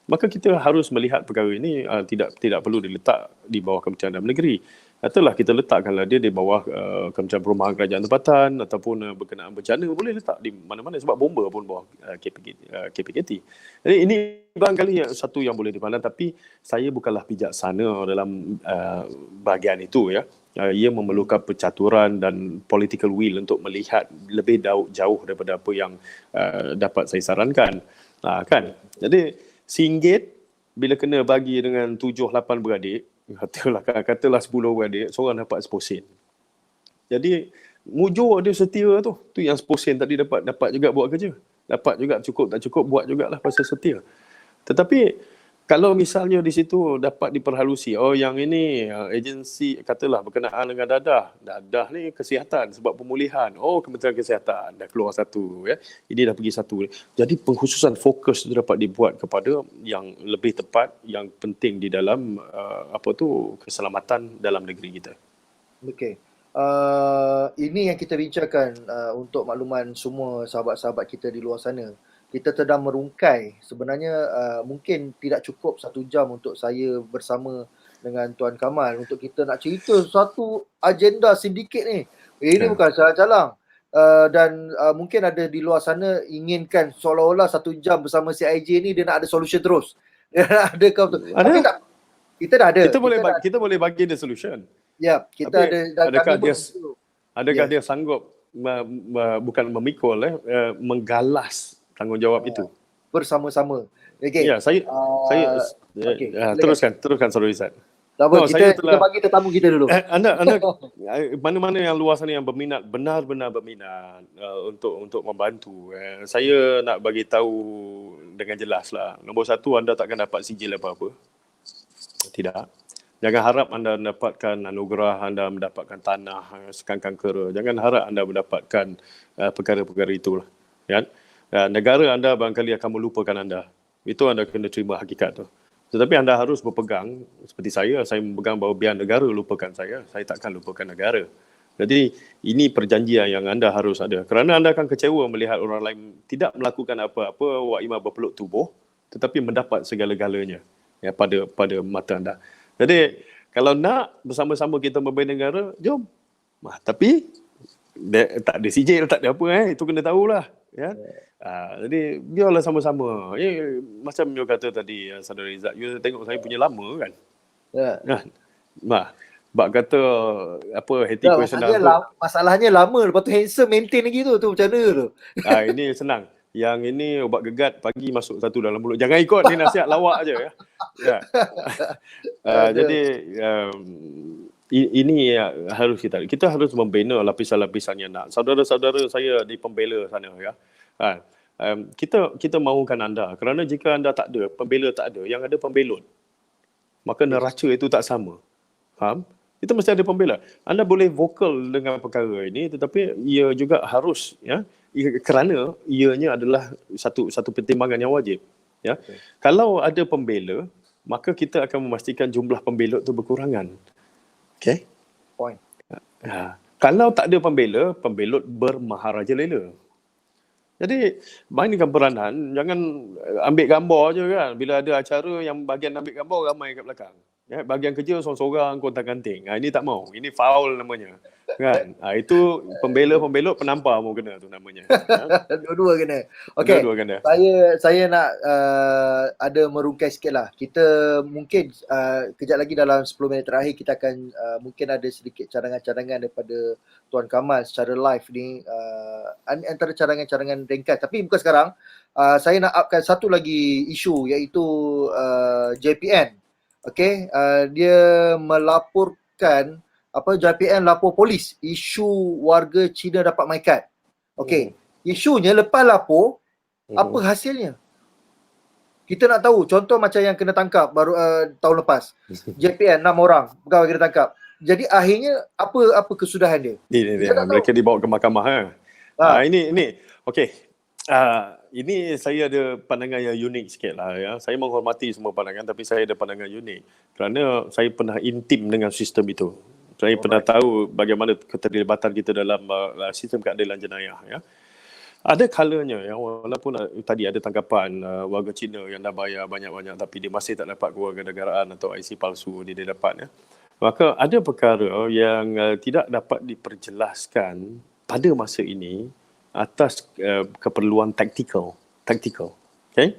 maka kita harus melihat perkara ini tidak perlu diletak di bawah Kementerian Dalam Negeri. Katalah kita letakkanlah dia di bawah Kementerian Perumahan Kerajaan Tempatan ataupun berkenaan bencana, boleh letak di mana-mana sebab bomba pun bawah KPKT. Jadi ini barangkali satu yang boleh dipandang, tapi saya bukanlah bijaksana dalam bahagian itu ya. Ia memerlukan percaturan dan political will untuk melihat lebih jauh daripada apa yang dapat saya sarankan. Kan? Jadi RM1 bila kena bagi dengan 7-8 beradik, katalah 10 beradik, seorang dapat 10 sen. Jadi mujur dia setia tu yang 10 sen tadi dapat juga buat kerja. Dapat juga, cukup tak cukup buat jugalah pasal setia. Tetapi kalau misalnya di situ dapat diperhalusi, yang ini agensi katalah berkenaan dengan dadah ni kesihatan sebab pemulihan, Kementerian Kesihatan dah keluar satu ya, ini dah pergi satu. Jadi pengkhususan fokus itu dapat dibuat kepada yang lebih tepat, yang penting di dalam keselamatan dalam negeri kita. Okey. Ini yang kita bincangkan untuk makluman semua sahabat-sahabat kita di luar sana. Kita sedang merungkai. Sebenarnya mungkin tidak cukup 1 jam untuk saya bersama dengan Tuan Kamal untuk kita nak cerita satu agenda sindiket ni. Ini bukan calang-calang. Dan mungkin ada di luar sana inginkan seolah-olah 1 jam bersama CIJ ni dia nak ada solution terus. Dia nak ada kau tu. Tapi tak. Kita dah ada. Kita boleh bagi dia solution. Ya, kita ada. Adakah dia sanggup bukan memikul menggalas tanggungjawab itu bersama-sama. Okey. Ya, saya teruskan Saudara Izzat. Tak apa, kita bagi tetamu kita dulu. Anda mana-mana yang luar sana yang berminat, benar-benar berminat untuk membantu. Saya nak bagi tahu dengan jelas lah. Nombor 1, anda takkan dapat sijil apa-apa. Tidak. Jangan harap anda mendapatkan anugerah, anda mendapatkan tanah, sekangkang kera. Jangan harap anda mendapatkan perkara-perkara itulah. Ya? Negara anda barangkali akan melupakan anda. Itu anda kena terima hakikat tu. Tetapi anda harus berpegang, seperti saya memegang bahawa biar negara lupakan saya takkan lupakan negara. Jadi ini perjanjian yang anda harus ada. Kerana anda akan kecewa melihat orang lain tidak melakukan apa-apa, wak ima berpeluk tubuh, tetapi mendapat segala-galanya ya, pada mata anda. Jadi kalau nak bersama-sama kita membina negara, jom. Tapi tak ada sijil, tak ada apa, itu kena tahulah. Ya. Jadi biarlah sama-sama. Macam you kata tadi, Saudara Izzat, you tengok saya punya lama kan. Ya. Kan? Bak kata apa hati questioner tu. Masalahnya lama, lepas tu handsome maintain lagi tu macam mana tu? Ini senang. Yang ini ubat gegat pagi masuk satu dalam mulut. Jangan ikut ni nasihat lawak aje ya. Ya. Jadi ini harus kita harus membina lapisan-lapisan yang nak. Saudara-saudara saya di pembela sana ya. Kita mahukan anda kerana jika anda tak ada, pembela tak ada, yang ada pembelot. Maka neraca itu tak sama. Faham? Kita mesti ada pembela. Anda boleh vokal dengan perkara ini tetapi ia juga harus ya kerana ianya adalah satu pertimbangan yang wajib ya. Okay. Kalau ada pembela, maka kita akan memastikan jumlah pembelot tu berkurangan. Okey? Point. Kalau tak ada pembela, pembelot bermaharaja lela. Jadi mainkan peranan, jangan ambil gambar je kan. Bila ada acara yang bahagian ambil gambar ramai kat belakang. Ya, bahagian kerja seorang-seorang kontang-kanting. Ini tak mau. Ini foul namanya. Kan? Itu pembelot penampar mau kena tu namanya. Dua-dua kena. Okey. Dua-dua kena. Saya nak ada merungkai sikitlah. Kita mungkin kejap lagi dalam 10 minit terakhir kita akan mungkin ada sedikit cadangan-cadangan daripada Tuan Kamal secara live ni, antara cadangan-cadangan ringkas. Tapi bukan sekarang. Saya nak upkan satu lagi isu iaitu JPN. Okey, dia melaporkan JPN lapor polis isu warga Cina dapat my card. Okey, isunya lepas lapor, apa hasilnya? Kita nak tahu, contoh macam yang kena tangkap baru tahun lepas. JPN 6 orang pegawai kena tangkap. Jadi akhirnya apa kesudahan dia? Mereka dibawa ke mahkamah Ini okey. Ini saya ada pandangan yang unik sikit lah ya. Saya menghormati semua pandangan tapi saya ada pandangan unik kerana saya pernah intim dengan sistem itu. Saya pernah tahu bagaimana keterlibatan kita dalam sistem keadilan jenayah ya. Ada kalanya ya, walaupun tadi ada tangkapan warga Cina yang dah bayar banyak-banyak tapi dia masih tak dapat kewarganegaraan atau IC palsu dia dapat ya. Maka ada perkara yang tidak dapat diperjelaskan pada masa ini atas keperluan taktikal. Okay?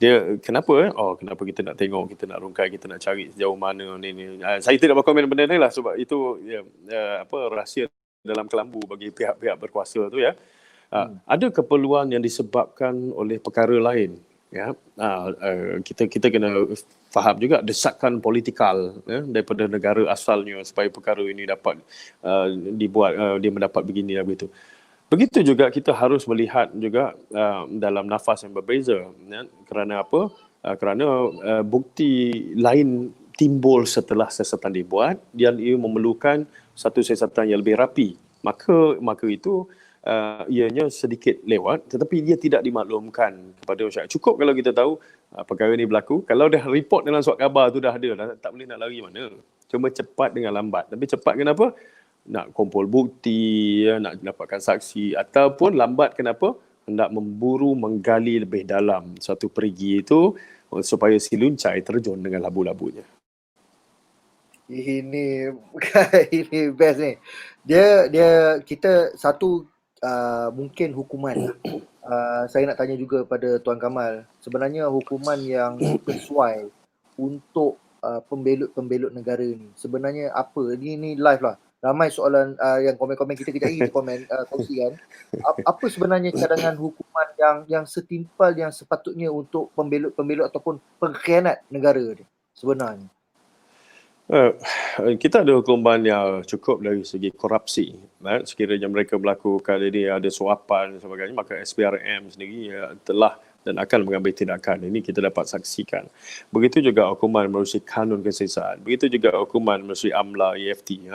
Dia kenapa? Kenapa kita nak tengok, kita nak rungkai, kita nak cari sejauh mana ni. Saya tidak berkomen benda ni lah sebab itu rahsia dalam kelambu bagi pihak-pihak berkuasa tu ya. Ada keperluan yang disebabkan oleh perkara lain ya. Kita kena faham juga desakan politikal ya, daripada negara asalnya supaya perkara ini dapat dibuat, dia mendapat begini dan begitu. Begitu juga kita harus melihat juga dalam nafas yang berbeza ya. Kerana apa? Kerana bukti lain timbul setelah siasatan dibuat dan ia memerlukan satu siasatan yang lebih rapi. Maka itu ianya sedikit lewat tetapi dia tidak dimaklumkan kepada masyarakat. Cukup kalau kita tahu perkara ini berlaku. Kalau dah report dalam surat khabar tu dah ada, tak boleh nak lari mana. Cuma cepat dengan lambat. Tapi cepat kenapa? Nak kumpul bukti, nak dapatkan saksi ataupun lambat kenapa? Hendak memburu menggali lebih dalam satu perigi itu supaya si luncai terjun dengan labu-labunya. Ini best ni. Dia kita satu mungkin hukuman. Saya nak tanya juga pada Tuan Kamal, sebenarnya hukuman yang sesuai untuk pembelot-pembelot negara ni sebenarnya apa? Ini live lah. Ramai soalan yang komen-komen kita kejap lagi kita komen kongsikan. Apa sebenarnya cadangan hukuman yang setimpal yang sepatutnya untuk pembelot-pembelot ataupun pengkhianat negara ni sebenarnya? Kita ada hukuman yang cukup dari segi korupsi. Sekiranya mereka melakukan ini ada suapan dan sebagainya, maka SPRM sendiri telah dan akan mengambil tindakan. Ini kita dapat saksikan. Begitu juga hukuman melalui kanun kesesaan. Begitu juga hukuman melalui AMLA, EFT.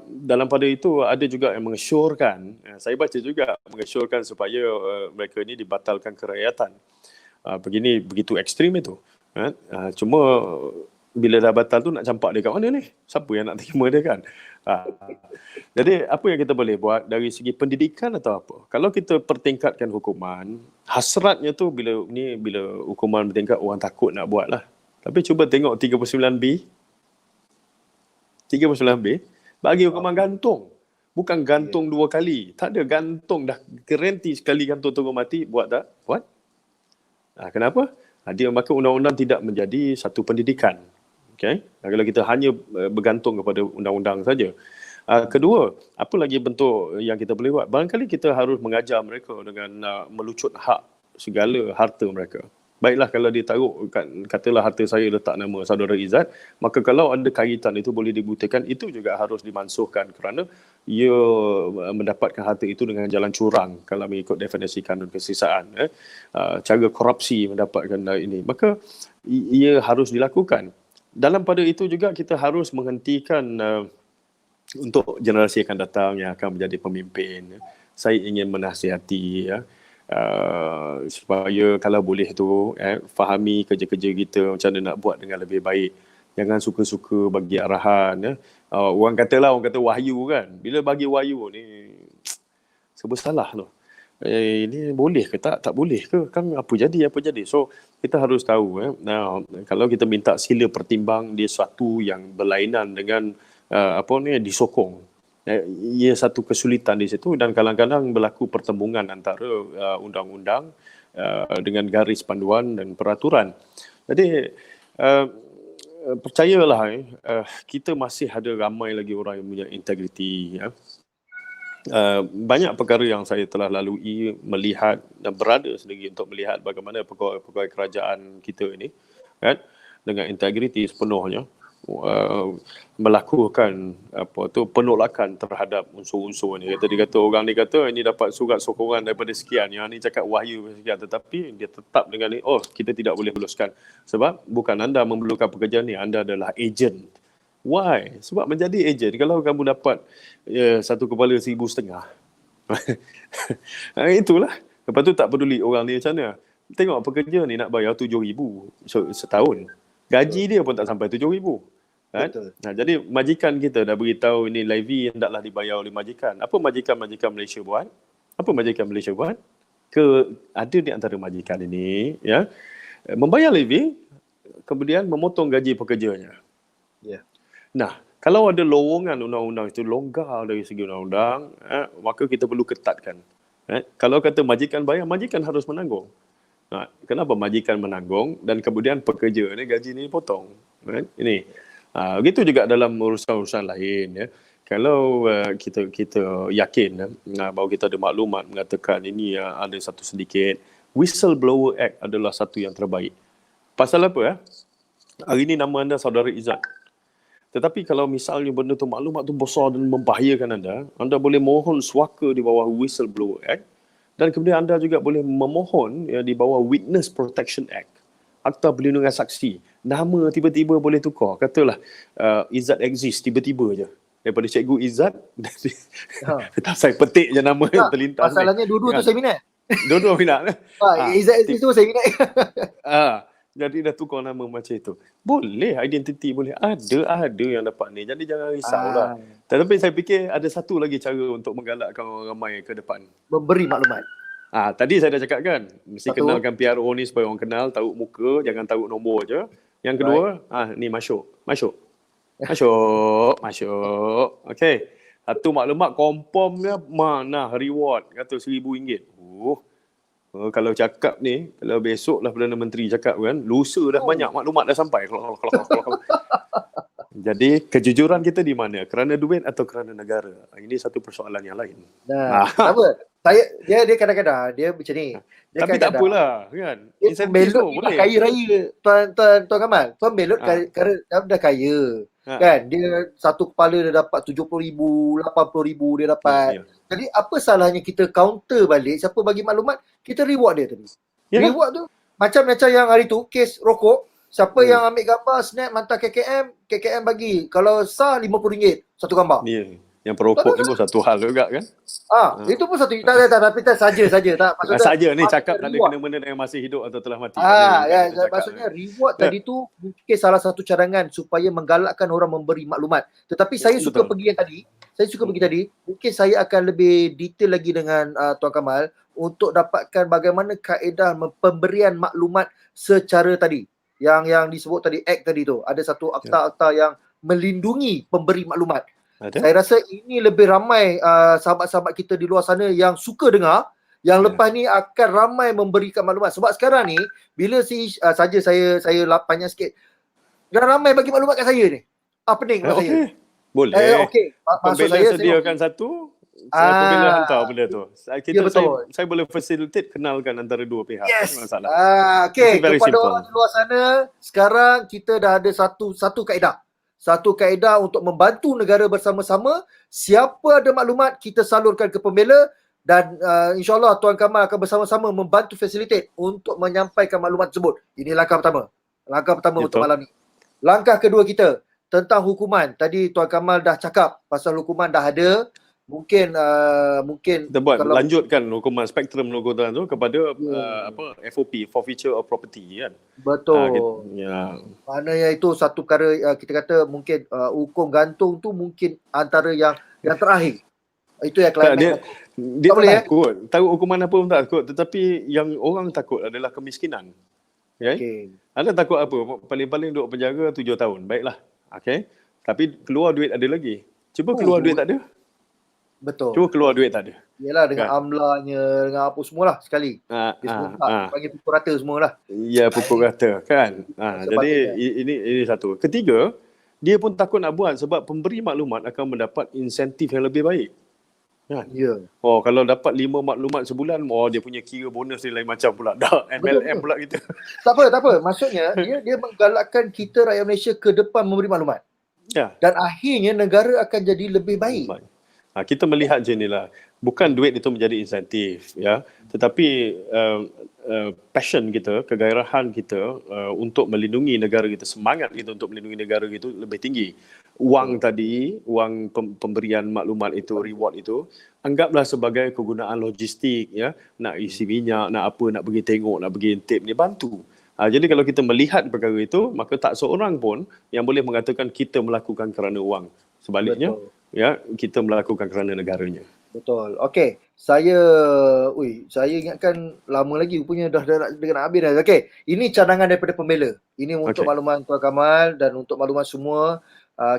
Dalam pada itu ada juga yang mengesyorkan, saya baca juga mengesyorkan supaya mereka ini dibatalkan kerakyatan. Begitu ekstrim itu. Cuma bila dah batal tu nak campak dia kat mana ni? Siapa yang nak terima dia kan? Jadi apa yang kita boleh buat dari segi pendidikan atau apa? Kalau kita pertingkatkan hukuman, hasratnya tu bila hukuman bertingkat orang takut nak buat lah. Tapi cuba tengok 39B bagi hukuman gantung. Bukan gantung 2 kali. Tak ada, gantung dah guarantee sekali gantung tunggu mati. Buat tak? Buat. Kenapa? Maka undang-undang tidak menjadi satu pendidikan. Okay? Kalau kita hanya bergantung kepada undang-undang saja. Kedua, apa lagi bentuk yang kita boleh buat? Barangkali kita harus mengajar mereka dengan melucut hak segala harta mereka. Baiklah kalau dia taruh, katalah harta saya letak nama saudara Izzat, maka kalau ada kaitan itu boleh dibuktikan, itu juga harus dimansuhkan kerana ia mendapatkan harta itu dengan jalan curang kalau mengikut definisi kanun kesisaan. Cara korupsi mendapatkan ini. Maka ia harus dilakukan. Dalam pada itu juga kita harus menghentikan untuk generasi akan datang yang akan menjadi pemimpin. Saya ingin menasihati supaya kalau boleh tu fahami kerja-kerja kita macam mana nak buat dengan lebih baik. Jangan suka-suka bagi arahan. Orang kata wahyu kan. Bila bagi wahyu ni serba salah tu. Ini boleh ke tak? Tak boleh ke? Kan apa jadi? So kita harus tahu kalau kita minta sila pertimbang dia suatu yang berlainan dengan disokong. Ia satu kesulitan di situ dan kadang-kadang berlaku pertembungan antara undang-undang dengan garis panduan dan peraturan. Jadi percayalah kita masih ada ramai lagi orang yang punya integriti. Banyak perkara yang saya telah lalui, melihat dan berada sendiri untuk melihat bagaimana pegawai kerajaan kita ini kan, dengan integriti sepenuhnya melakukan penolakan terhadap unsur-unsur ni. Dia kata orang ni kata ini dapat surat sokongan daripada sekian, yang ni cakap wahyu sekian, tetapi dia tetap dengan ni, kita tidak boleh beluskan sebab bukan anda memerlukan pekerjaan ni, anda adalah ejen. Why? Sebab menjadi ejen, kalau kamu dapat satu kepala 1,500, itulah. Lepas tu tak peduli orang ni macam mana. Tengok pekerja ni nak bayar 7,000 setahun. Gaji dia pun tak sampai 7,000. Kan? Jadi majikan kita dah beritahu ini levy hendaklah dibayar oleh majikan. Apa majikan Malaysia buat? Ada di antara majikan ini membayar levy kemudian memotong gaji pekerjanya. Nah, kalau ada lowongan undang-undang itu longgar dari segi undang-undang, maka kita perlu ketatkan. Kalau kata majikan bayar, majikan harus menanggung. Kenapa majikan menanggung dan kemudian pekerja ni gaji ni dipotong? Ini. Begitu juga dalam urusan-urusan lain. Kalau kita yakin bahawa kita ada maklumat mengatakan ini ada satu sedikit, Whistleblower Act adalah satu yang terbaik. Pasal apa? Hari ini nama anda saudara Izzat. Tetapi kalau misalnya benda tu maklumat tu besar dan membahayakan anda boleh mohon suaka di bawah Whistleblower Act. Dan kemudian anda juga boleh memohon di bawah Witness Protection Act, Akta Perlindungan Saksi. Nama tiba-tiba boleh tukar. Katalah Izzat exist tiba-tiba je. Daripada Cikgu Izzat, saya petik je nama yang terlintas. Masalahnya dua-dua tu saya minat. Dua-dua minat. Izzat exist tu saya minat. Jadi dah tukar nama macam itu. Boleh, identiti boleh. Ada yang dapat ni. Jadi jangan risaulah. Tetapi saya fikir ada satu lagi cara untuk menggalakkan orang ramai ke depan. Memberi maklumat. Tadi saya dah cakap kan, mesti kenalkan PRO ni supaya orang kenal, tahu muka, jangan tahu nombor je. Yang kedua, ni masuk. Okey. Satu maklumat confirmnya mana reward kata RM1,000. Kalau cakap ni, kalau besok lah Perdana Menteri cakap kan, lusa dah banyak maklumat dah sampai. Jadi kejujuran kita di mana? Kerana duit atau kerana negara? Ini satu persoalan yang lain. Apa? Dia kadang-kadang dia macam ni. Tapi tak apalah kan. Insentif tu boleh. Kaya raya Tuan Kamal. Tuan Belot kerana dah kaya. Kan dia satu kepala dia dapat 70,000, 80,000 dia dapat. Jadi apa salahnya kita counter balik siapa bagi maklumat, kita reward dia tadi. Reward tu macam yang hari tu kes rokok, siapa yang ambil gambar snap hantar KKM bagi. Kalau sah RM50 satu gambar. Yang perokok ni pun satu hal juga kan. Itu pun satu. Tapi tak saja. Tak maksudnya saja ni cakap tak ada kena-mena dengan masih hidup atau telah mati. Maksudnya reward tadi tu mungkin salah satu cadangan supaya menggalakkan orang memberi maklumat. Tetapi saya suka pergi yang tadi. Mungkin saya akan lebih detail lagi dengan Tuan Kamal untuk dapatkan bagaimana kaedah pemberian maklumat secara tadi. Yang disebut tadi act tadi tu. Ada satu akta-akta yang melindungi pemberi maklumat. Ada? Saya rasa ini lebih ramai sahabat-sahabat kita di luar sana yang suka dengar, yang lepas ni akan ramai memberikan maklumat. Sebab sekarang ni bila saja saya panjang sikit, dah ramai bagi maklumat kat saya ni. Pening kat saya. Okey. Boleh. Okey. Maksud Pembela saya sediakan satu, saya pembela hantar benda tu. ya betul. Saya boleh facilitate kenalkan antara dua pihak. Tak ada Yes. masalah. Okey, It's very kepada simple. orang di luar sana, sekarang kita dah ada satu kaedah. Satu kaedah untuk membantu negara bersama-sama. Siapa ada maklumat, kita salurkan ke pembela dan insyaAllah Tuan Kamal akan bersama-sama membantu facilitate untuk menyampaikan maklumat tersebut. Ini langkah pertama. Langkah pertama Betul. untuk malam ni. Langkah kedua kita tentang hukuman. Tadi Tuan Kamal dah cakap pasal hukuman dah ada. Mungkin Kita buat lanjutkan hukuman spektrum hukuman tu kepada FOP, forfeiture of property kan. Betul. Maknanya itu satu perkara kita kata mungkin hukum gantung tu mungkin antara yang terakhir. Itu yang dia tak boleh, takut. Tahu hukuman apa pun tak takut, tetapi yang orang takut adalah kemiskinan. Okay? Anda takut apa? Paling-paling duduk penjara 7 tahun. Baiklah. Okay? Tapi keluar duit ada lagi. Cuba keluar duit tak ada. Betul. Cuba keluar duit tak ada. Yalah dengan amlanya, dengan apa semualah sekali. Panggil pukul rata semualah. Ya, pukul rata kan. Jadi ini satu. Ketiga, dia pun takut nak buat sebab pemberi maklumat akan mendapat insentif yang lebih baik. Kan? Ya. Kalau dapat 5 maklumat sebulan, dia punya kira bonus dia lain macam pula. Dah MLM pula kita. Tak apa. Maksudnya dia menggalakkan kita rakyat Malaysia ke depan memberi maklumat. Ya. Dan akhirnya negara akan jadi lebih baik. Kita melihat je ni lah. Bukan duit itu menjadi insentif, ya, tetapi passion kita, kegairahan kita untuk melindungi negara kita, semangat kita untuk melindungi negara kita lebih tinggi. Wang tadi, wang pemberian maklumat itu, reward itu, anggaplah sebagai kegunaan logistik, ya, nak isi minyak, nak apa, nak pergi tengok, nak pergi intip ni, bantu. Jadi kalau kita melihat perkara itu, maka tak seorang pun yang boleh mengatakan kita melakukan kerana wang. Sebaliknya, ya, kita melakukan kerana negaranya. Betul. Okey, saya ingatkan lama lagi punya dah nak habis dah. Okey, ini cadangan daripada pembela. Ini untuk makluman Tuan Kamal dan untuk makluman semua.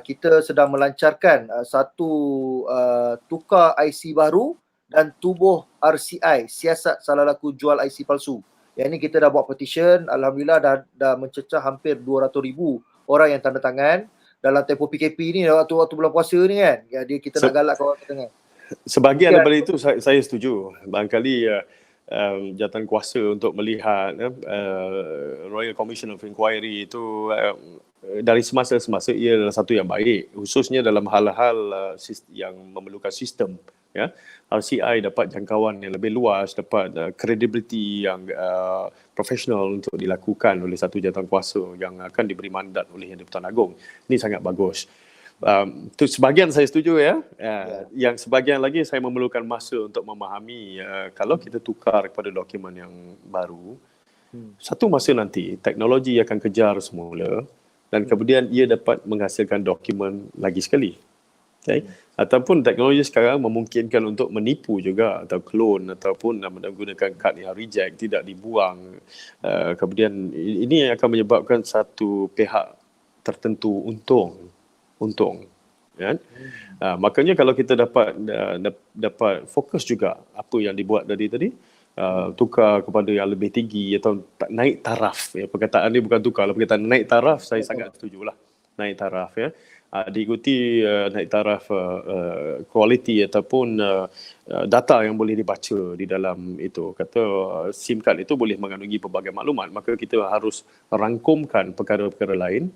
Kita sedang melancarkan satu tukar IC baru dan tubuh RCI, siasat salah laku jual IC palsu. Yang ini kita dah buat petition, alhamdulillah dah mencecah hampir 200,000 orang yang tanda tangan dalam tempoh PKP ni, waktu bulan puasa ni kan. Kita nak galak orang tengah. Sebahagian daripada itu saya setuju. Barangkali jawatan kuasa untuk melihat Royal Commission of Inquiry itu dari semasa-semasa ia adalah satu yang baik, khususnya dalam hal-hal yang memerlukan sistem. Ya, RCI dapat jangkauan yang lebih luas, dapat credibility yang profesional untuk dilakukan oleh satu jawatan kuasa yang akan diberi mandat oleh Yang di-Pertuan Agong. Ini sangat bagus. Itu sebahagian saya setuju ya. Yang sebahagian lagi saya memerlukan masa untuk memahami kalau kita tukar kepada dokumen yang baru, satu masa nanti teknologi akan kejar semula dan kemudian ia dapat menghasilkan dokumen lagi sekali. Okay? Ataupun teknologi sekarang memungkinkan untuk menipu juga atau clone ataupun menggunakan kad yang reject, tidak dibuang. Kemudian ini akan menyebabkan satu pihak tertentu untung. Kan? Makanya kalau kita dapat fokus juga apa yang dibuat tadi, tukar kepada yang lebih tinggi atau naik taraf. Ya, perkataan ni bukan tukar, perkataan naik taraf saya sangat setujulah. Naik taraf ya. Diikuti naik taraf quality ataupun data yang boleh dibaca di dalam itu. Kata SIM card itu boleh mengandungi pelbagai maklumat, maka kita harus rangkumkan perkara-perkara lain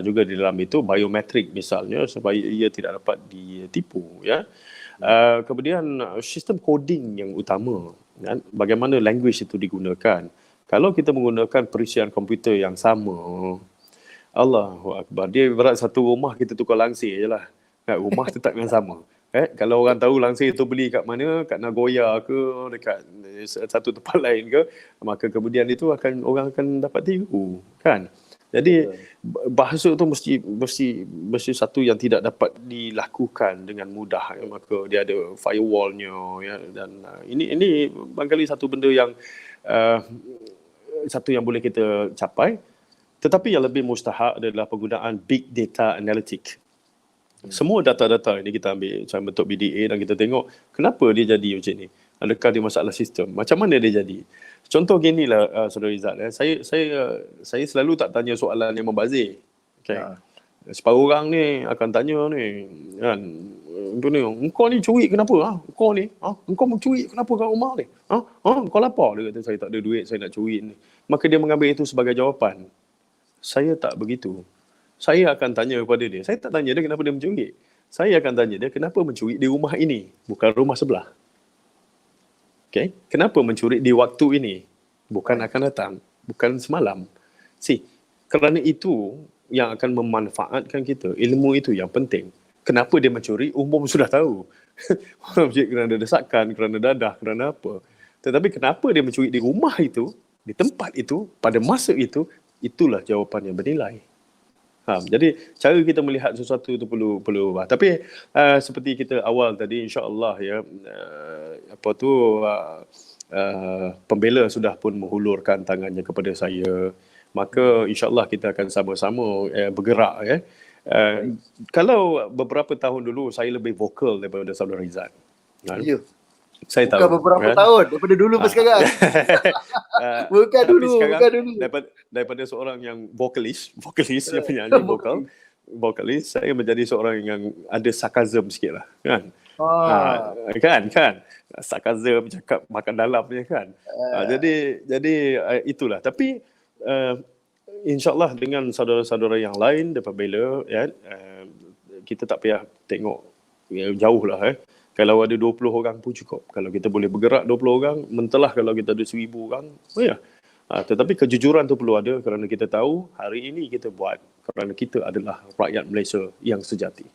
juga di dalam itu, biometrik misalnya, supaya ia tidak dapat ditipu. Ya. Kemudian sistem coding yang utama, kan? Bagaimana language itu digunakan. Kalau kita menggunakan perisian komputer yang sama, Allahu Akbar. Dia berat satu rumah kita tukar langsir je lah. Rumah tetap yang sama. Kalau orang tahu langsir itu beli kat mana, kat Nagoya ke, dekat satu tempat lain ke, maka kemudian itu orang akan dapat tiru. Kan? Jadi bahasa itu mesti satu yang tidak dapat dilakukan dengan mudah. Maka dia ada firewallnya. Ya, dan ini barangkali satu benda yang satu yang boleh kita capai. Tetapi yang lebih mustahak adalah penggunaan big data analytic. Semua data-data ini kita ambil macam bentuk BDA dan kita tengok kenapa dia jadi macam ni. Adakah dia masalah sistem? Macam mana dia jadi? Contoh gini lah, Saudara Izzat. Saya selalu tak tanya soalan yang membazir. Okay. Separuh orang ni akan tanya ni, kan, engkau ni curi kenapa? Engkau ni, engkau mencuri kenapa kat rumah ni? Engkau lapar? Dia kata, saya tak ada duit, saya nak curi ni. Maka dia mengambil itu sebagai jawapan. Saya tak begitu. Saya akan tanya kepada dia. Saya tak tanya dia kenapa dia mencuri. Saya akan tanya dia kenapa mencuri di rumah ini, bukan rumah sebelah. Okay? Kenapa mencuri di waktu ini, bukan akan datang, bukan semalam. Kerana itu yang akan memanfaatkan kita. Ilmu itu yang penting. Kenapa dia mencuri, umum sudah tahu. Mencuri kerana desakan, kerana dadah, kerana apa. Tetapi kenapa dia mencuri di rumah itu, di tempat itu, pada masa itu, itulah jawapan yang bernilai. Jadi cara kita melihat sesuatu itu perlu ubah. Tapi seperti kita awal tadi, insya-Allah ya, pembela sudah pun menghulurkan tangannya kepada saya. Maka insya-Allah kita akan sama-sama bergerak ya. Kalau beberapa tahun dulu saya lebih vokal daripada Saudara Izzat. Ya. Saya bukan tahu. beberapa tahun, daripada dulu ke sekarang. bukan dulu. Daripada seorang yang vokalis yang penyanyi vokalis, saya menjadi seorang yang ada sarkasm sikit lah, kan? Kan? Sarkasm, cakap makan dalam je kan. Jadi itulah. Tapi insya-Allah dengan saudara-saudara yang lain daripada Bela, ya, kita tak payah tengok jauh lah. Kalau ada 20 orang pun cukup. Kalau kita boleh bergerak 20 orang, mentelah kalau kita ada 1,000 orang. Tetapi kejujuran tu perlu ada kerana kita tahu hari ini kita buat kerana kita adalah rakyat Malaysia yang sejati.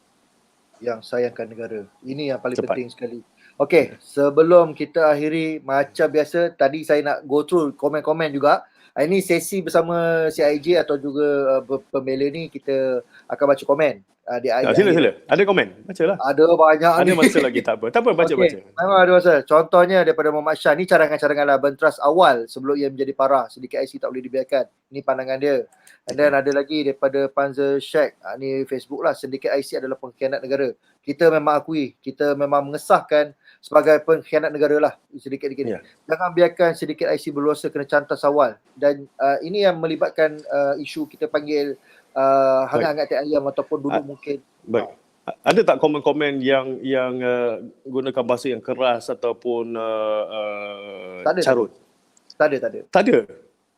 Yang sayangkan negara. Ini yang paling penting sekali. Okey, sebelum kita akhiri, macam biasa, tadi saya nak go through komen-komen juga. Ini sesi bersama CIJ atau juga pembela ni, kita akan baca komen. Sila. Ada komen? Bacalah. Ada banyak ni. Ada masa lagi, tak apa. Baca. Memang ada masa. Contohnya daripada Muhammad Shah. Ni cadangan-cadangan lah. Bentras awal sebelum ia menjadi parah. Sedikit IC tak boleh dibiarkan. Ini pandangan dia. And then ada lagi daripada Panzer Sheikh. Ni Facebook lah. Sedikit IC adalah pengkhianat negara. Kita memang akui. Kita memang mengesahkan sebagai pengkhianat negara lah. Sedikit-sedikit. Jangan biarkan sedikit IC berluasa kena cantas awal. Dan ini yang melibatkan isu kita panggil hangat-hangat teh ayam ataupun dulu mungkin. Baik. Ada tak komen-komen yang gunakan bahasa yang keras ataupun carut? Tak ada.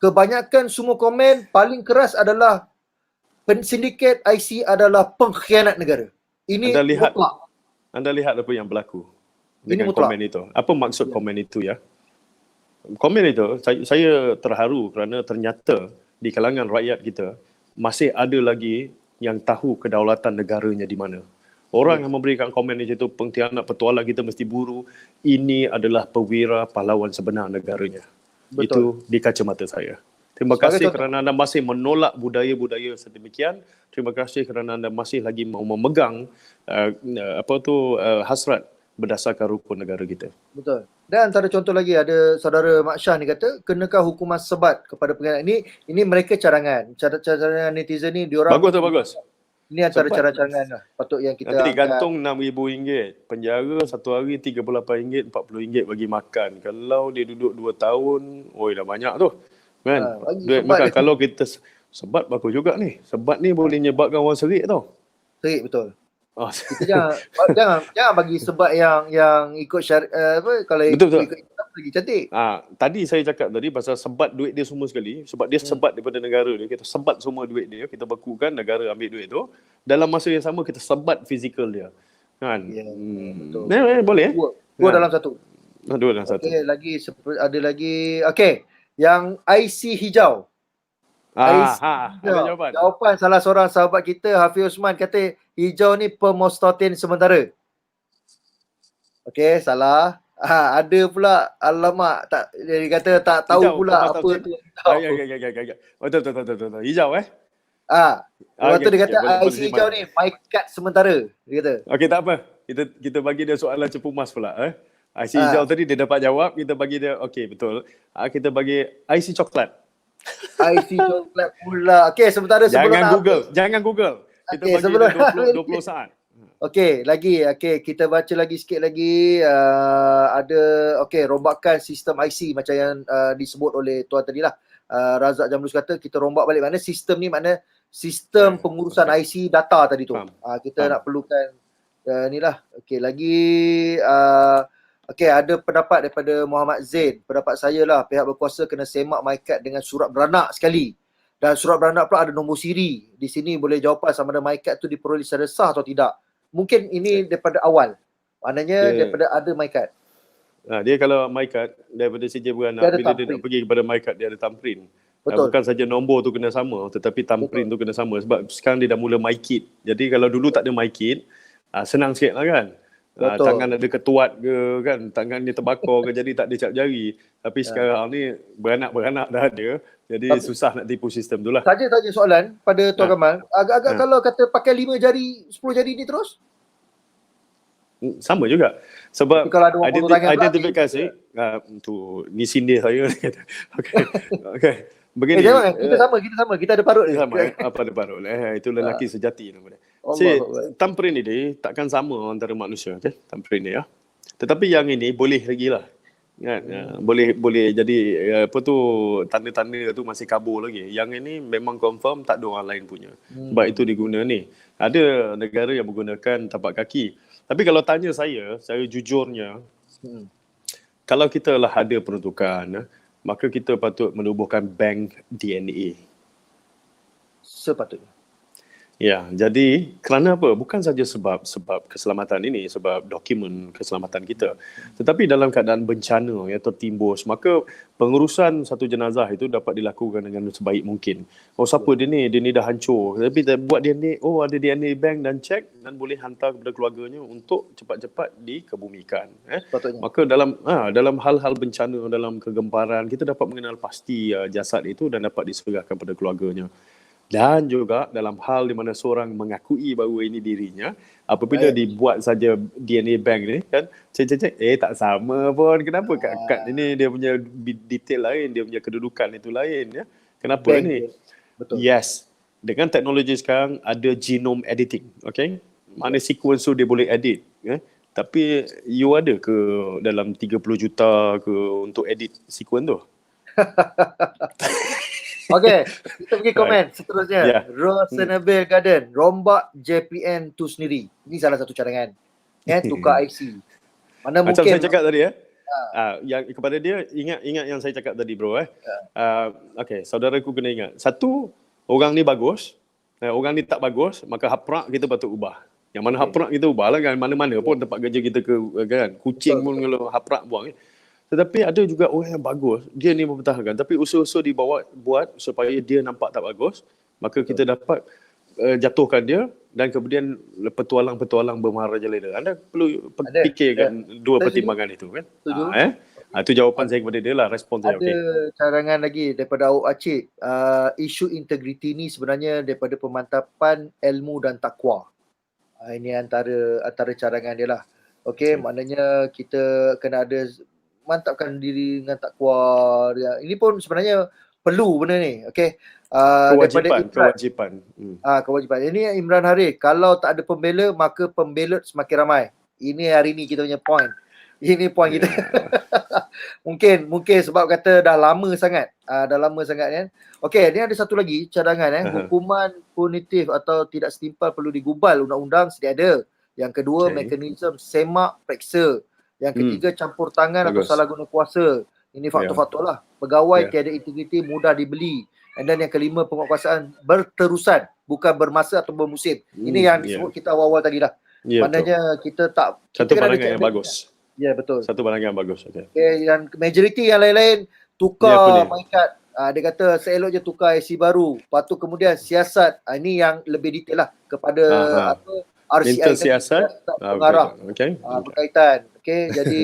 Kebanyakan semua komen paling keras adalah sindiket IC adalah pengkhianat negara. Ini mutlak. Anda lihat apa yang berlaku dengan komen itu. Apa maksud komen itu ya? Komen itu saya terharu kerana ternyata di kalangan rakyat kita masih ada lagi yang tahu kedaulatan negaranya di mana. Orang yang memberikan komen itu, pengkhianat petualang kita mesti buru, ini adalah perwira pahlawan sebenar negaranya. Betul. Itu di kacamata saya. Terima kasih kerana anda masih menolak budaya-budaya sedemikian. Terima kasih kerana anda masih lagi mau memegang hasrat berdasarkan rukun negara kita. Betul. Dan antara contoh lagi, ada saudara Mak Syah ni kata, kenakah hukuman sebat kepada pengkhianat ini mereka cadangan. Cadangan netizen ni diorang bagus. Ini antara cara-cadangan lah. Patut yang kita nanti gantung RM6,000, penjara 1 hari RM38, RM40 bagi makan. Kalau dia duduk 2 tahun, dah banyak tu. Kan? Duit makan. Kalau kita sebat bagus juga ni. Sebat ni boleh menyebabkan orang serik tau. Serik betul. Kita jangan bagi sebat yang ikut kalau betul. ikut lagi cantik. Tadi saya cakap tadi pasal sebat duit dia semua sekali, sebab dia sebat daripada negara dia, kita sebat semua duit dia, kita bekukan negara ambil duit tu. Dalam masa yang sama kita sebat fizikal dia. Kan? Betul. Boleh Dua dalam satu. Dua dalam satu. Ada lagi. Okey, yang IC hijau. Ada jawapan salah seorang sahabat kita, Hafiz Osman, kata hijau ni pemostotin sementara. Okey, salah. Ada pula, alamak, dia kata tak tahu hijau, pula apa tu. Ya. Betul. Hijau Lepas tu dia kata IC hijau ni my card sementara, dia kata. Okey, tak apa. Kita bagi dia soalan cepu mas pula. IC hijau tadi dia dapat jawab, kita bagi dia okey betul. Kita bagi IC coklat. IC coklat pula. Okey, sementara sebelum Jangan Google. Kita bagi dia 20 saat. Okey, lagi. Okey, kita baca lagi sikit lagi. Ada, okey, rombakan sistem IC macam yang disebut oleh tuan tadi lah. Razak Jamlus kata kita rombak balik. Mana sistem ni, mana sistem pengurusan okey. IC data tadi tu. Faham. Kita Faham. nak perlukan ni lah. Okey, lagi okey, ada pendapat daripada Muhammad Zain. Pendapat saya lah, pihak berkuasa kena semak MyCard dengan surat beranak sekali. Dan surat beranak pula ada nombor siri. Di sini boleh jawapan sama ada MyCard tu diperoleh secara sah atau tidak. Mungkin ini daripada awal. Maknanya daripada ada MyCard. Dia kalau MyCard daripada CJ beranak, Dia ada bila dia thumbprint. nak pergi kepada MyCard, dia ada thumbprint. Betul. Bukan saja nombor tu kena sama, tetapi thumbprint tu kena sama. Sebab sekarang dia dah mula MyKit. Jadi kalau dulu tak ada MyKit, senang sikit lah kan. Betul. Tangan ada ketuat ke kan, tangan dia terbakar ke, jadi tak ada cap jari. Tapi sekarang ni beranak-beranak dah ada, jadi susah nak tipu sistem tu lah. Saja tanya soalan pada Tuan Kamal. Agak-agak kalau kata pakai 5 jari, 10 jari ni terus? Sama juga. Sebab Tapi kalau ada orang potong tangan identifikasi tu ni sindir saya. Okey. Okey. Begini. Jangan, kita sama. Kita ada parut ni. Sama apa ada parut. Itu lelaki sejati nama dia. Thumbprint ini takkan sama antara manusia, okey? Thumbprint ni ya. Tetapi yang ini boleh lagi lah. Kan? Boleh jadi apa tu, tanda-tanda tu masih kabur lagi. Yang ini memang confirm tak ada orang lain punya. Sebab itu diguna ni. Ada negara yang menggunakan tapak kaki. Tapi kalau tanya saya jujurnya, kalau kita lah ada peruntukan, maka kita patut menubuhkan bank DNA. Sepatutnya. Ya, jadi kerana apa? Bukan saja sebab keselamatan ini, sebab dokumen keselamatan kita. Tetapi dalam keadaan bencana yang tertimbus, maka pengurusan satu jenazah itu dapat dilakukan dengan sebaik mungkin. Siapa dia ni dah hancur. Tapi buat DNA, ada DNA bank dan cek dan boleh hantar kepada keluarganya untuk cepat-cepat dikebumikan. Maka dalam hal-hal bencana, dalam kegemparan, kita dapat mengenal pasti jasad itu dan dapat diserahkan kepada keluarganya. Dan juga dalam hal di mana seorang mengakui bahawa ini dirinya, apabila dibuat saja DNA bank ni kan, cek tak sama pun. Kenapa kad ini dia punya detail lain, dia punya kedudukan itu lain ya. Kenapa bank ni? Betul. Yes. Dengan teknologi sekarang ada genome editing, okey? Mana sequence tu dia boleh edit, Tapi you ada ke dalam 30 juta ke untuk edit sequence tu? Okey, kita pergi komen seterusnya. Rosenabil Garden, rombak JPN tu sendiri. Ini salah satu cadangan. Tukar IC. Mana macam mungkin saya cakap tadi yang kepada dia, ingat yang saya cakap tadi bro okey, saudaraku kena ingat. Satu, orang ni bagus, orang ni tak bagus, maka haprak kita patut ubah. Yang mana haprak kita ubah lah kan, mana-mana pun tempat kerja kita kan, kucing pun kalau haprak buang Tetapi ada juga orang yang bagus, dia ni mempertahankan, tapi usaha-usaha buat supaya dia nampak tak bagus, maka kita dapat jatuhkan dia dan kemudian petualang bermaharajalela. Anda perlu fikirkan dua pertimbangan itu kan. Itu jawapan saya kepada dia lah, respon saya. Ada cadangan lagi daripada Awak Acik. Isu integriti ni sebenarnya daripada pemantapan ilmu dan takwa. Ini antara cadangan dia lah. Okey, maknanya kita kena ada mantapkan diri dengan takwa. Ini pun sebenarnya perlu benda ni. Okey. Kewajipan. Kewajipan. Ini Imran Harith, kalau tak ada pembela maka pembelot semakin ramai. Ini hari ni kita punya point. Ini point kita. Mungkin sebab kata dah lama sangat. Kan. Okey, ni ada satu lagi cadangan hukuman punitif atau tidak setimpal perlu digubal, undang-undang sedia ada. Yang kedua, mekanisme semak periksa. Yang ketiga, campur tangan atau salah guna kuasa. Ini faktor-faktor lah. Pegawai tiada integriti, mudah dibeli. And then yang kelima, penguatkuasaan berterusan, bukan bermasa atau bermusim. Ini yang disebut kita awal-awal tadi lah. Maknanya kita tak... Satu pandangan yang bagus. Ya, betul. Satu pandangan yang bagus. Okay, yang majoriti yang lain-lain, tukar MyCard. Dia kata seelok je tukar IC baru. Lepas tu kemudian siasat. Ini yang lebih detail lah kepada RCI siasat pengarah berkaitan. Okey, jadi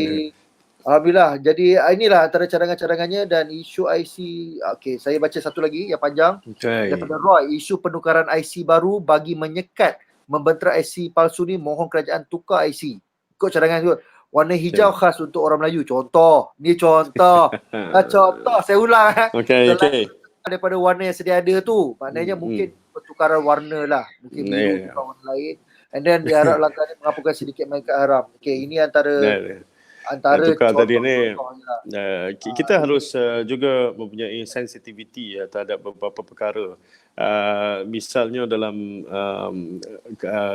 alhamdulillah. Jadi inilah antara cadangan-cadangannya dan isu IC. Okey, saya baca satu lagi yang panjang. Daripada Roy, isu penukaran IC baru bagi menyekat membentrak IC palsu ni, mohon kerajaan tukar IC. Ikut cadangan tu. Warna hijau khas untuk orang Melayu. Contoh. Ni contoh. Contoh. Saya ulang. Okey. Daripada warna yang sedia ada tu. Maknanya mungkin pertukaran warna lah. Mungkin biru tukar warna lain. and then diharap langkah ni menghapuskan sedikit mainkan haram. Okay, ini antara tukar tadi ni, contoh-contohnya. kita harus juga mempunyai sensitivity terhadap beberapa perkara. Misalnya dalam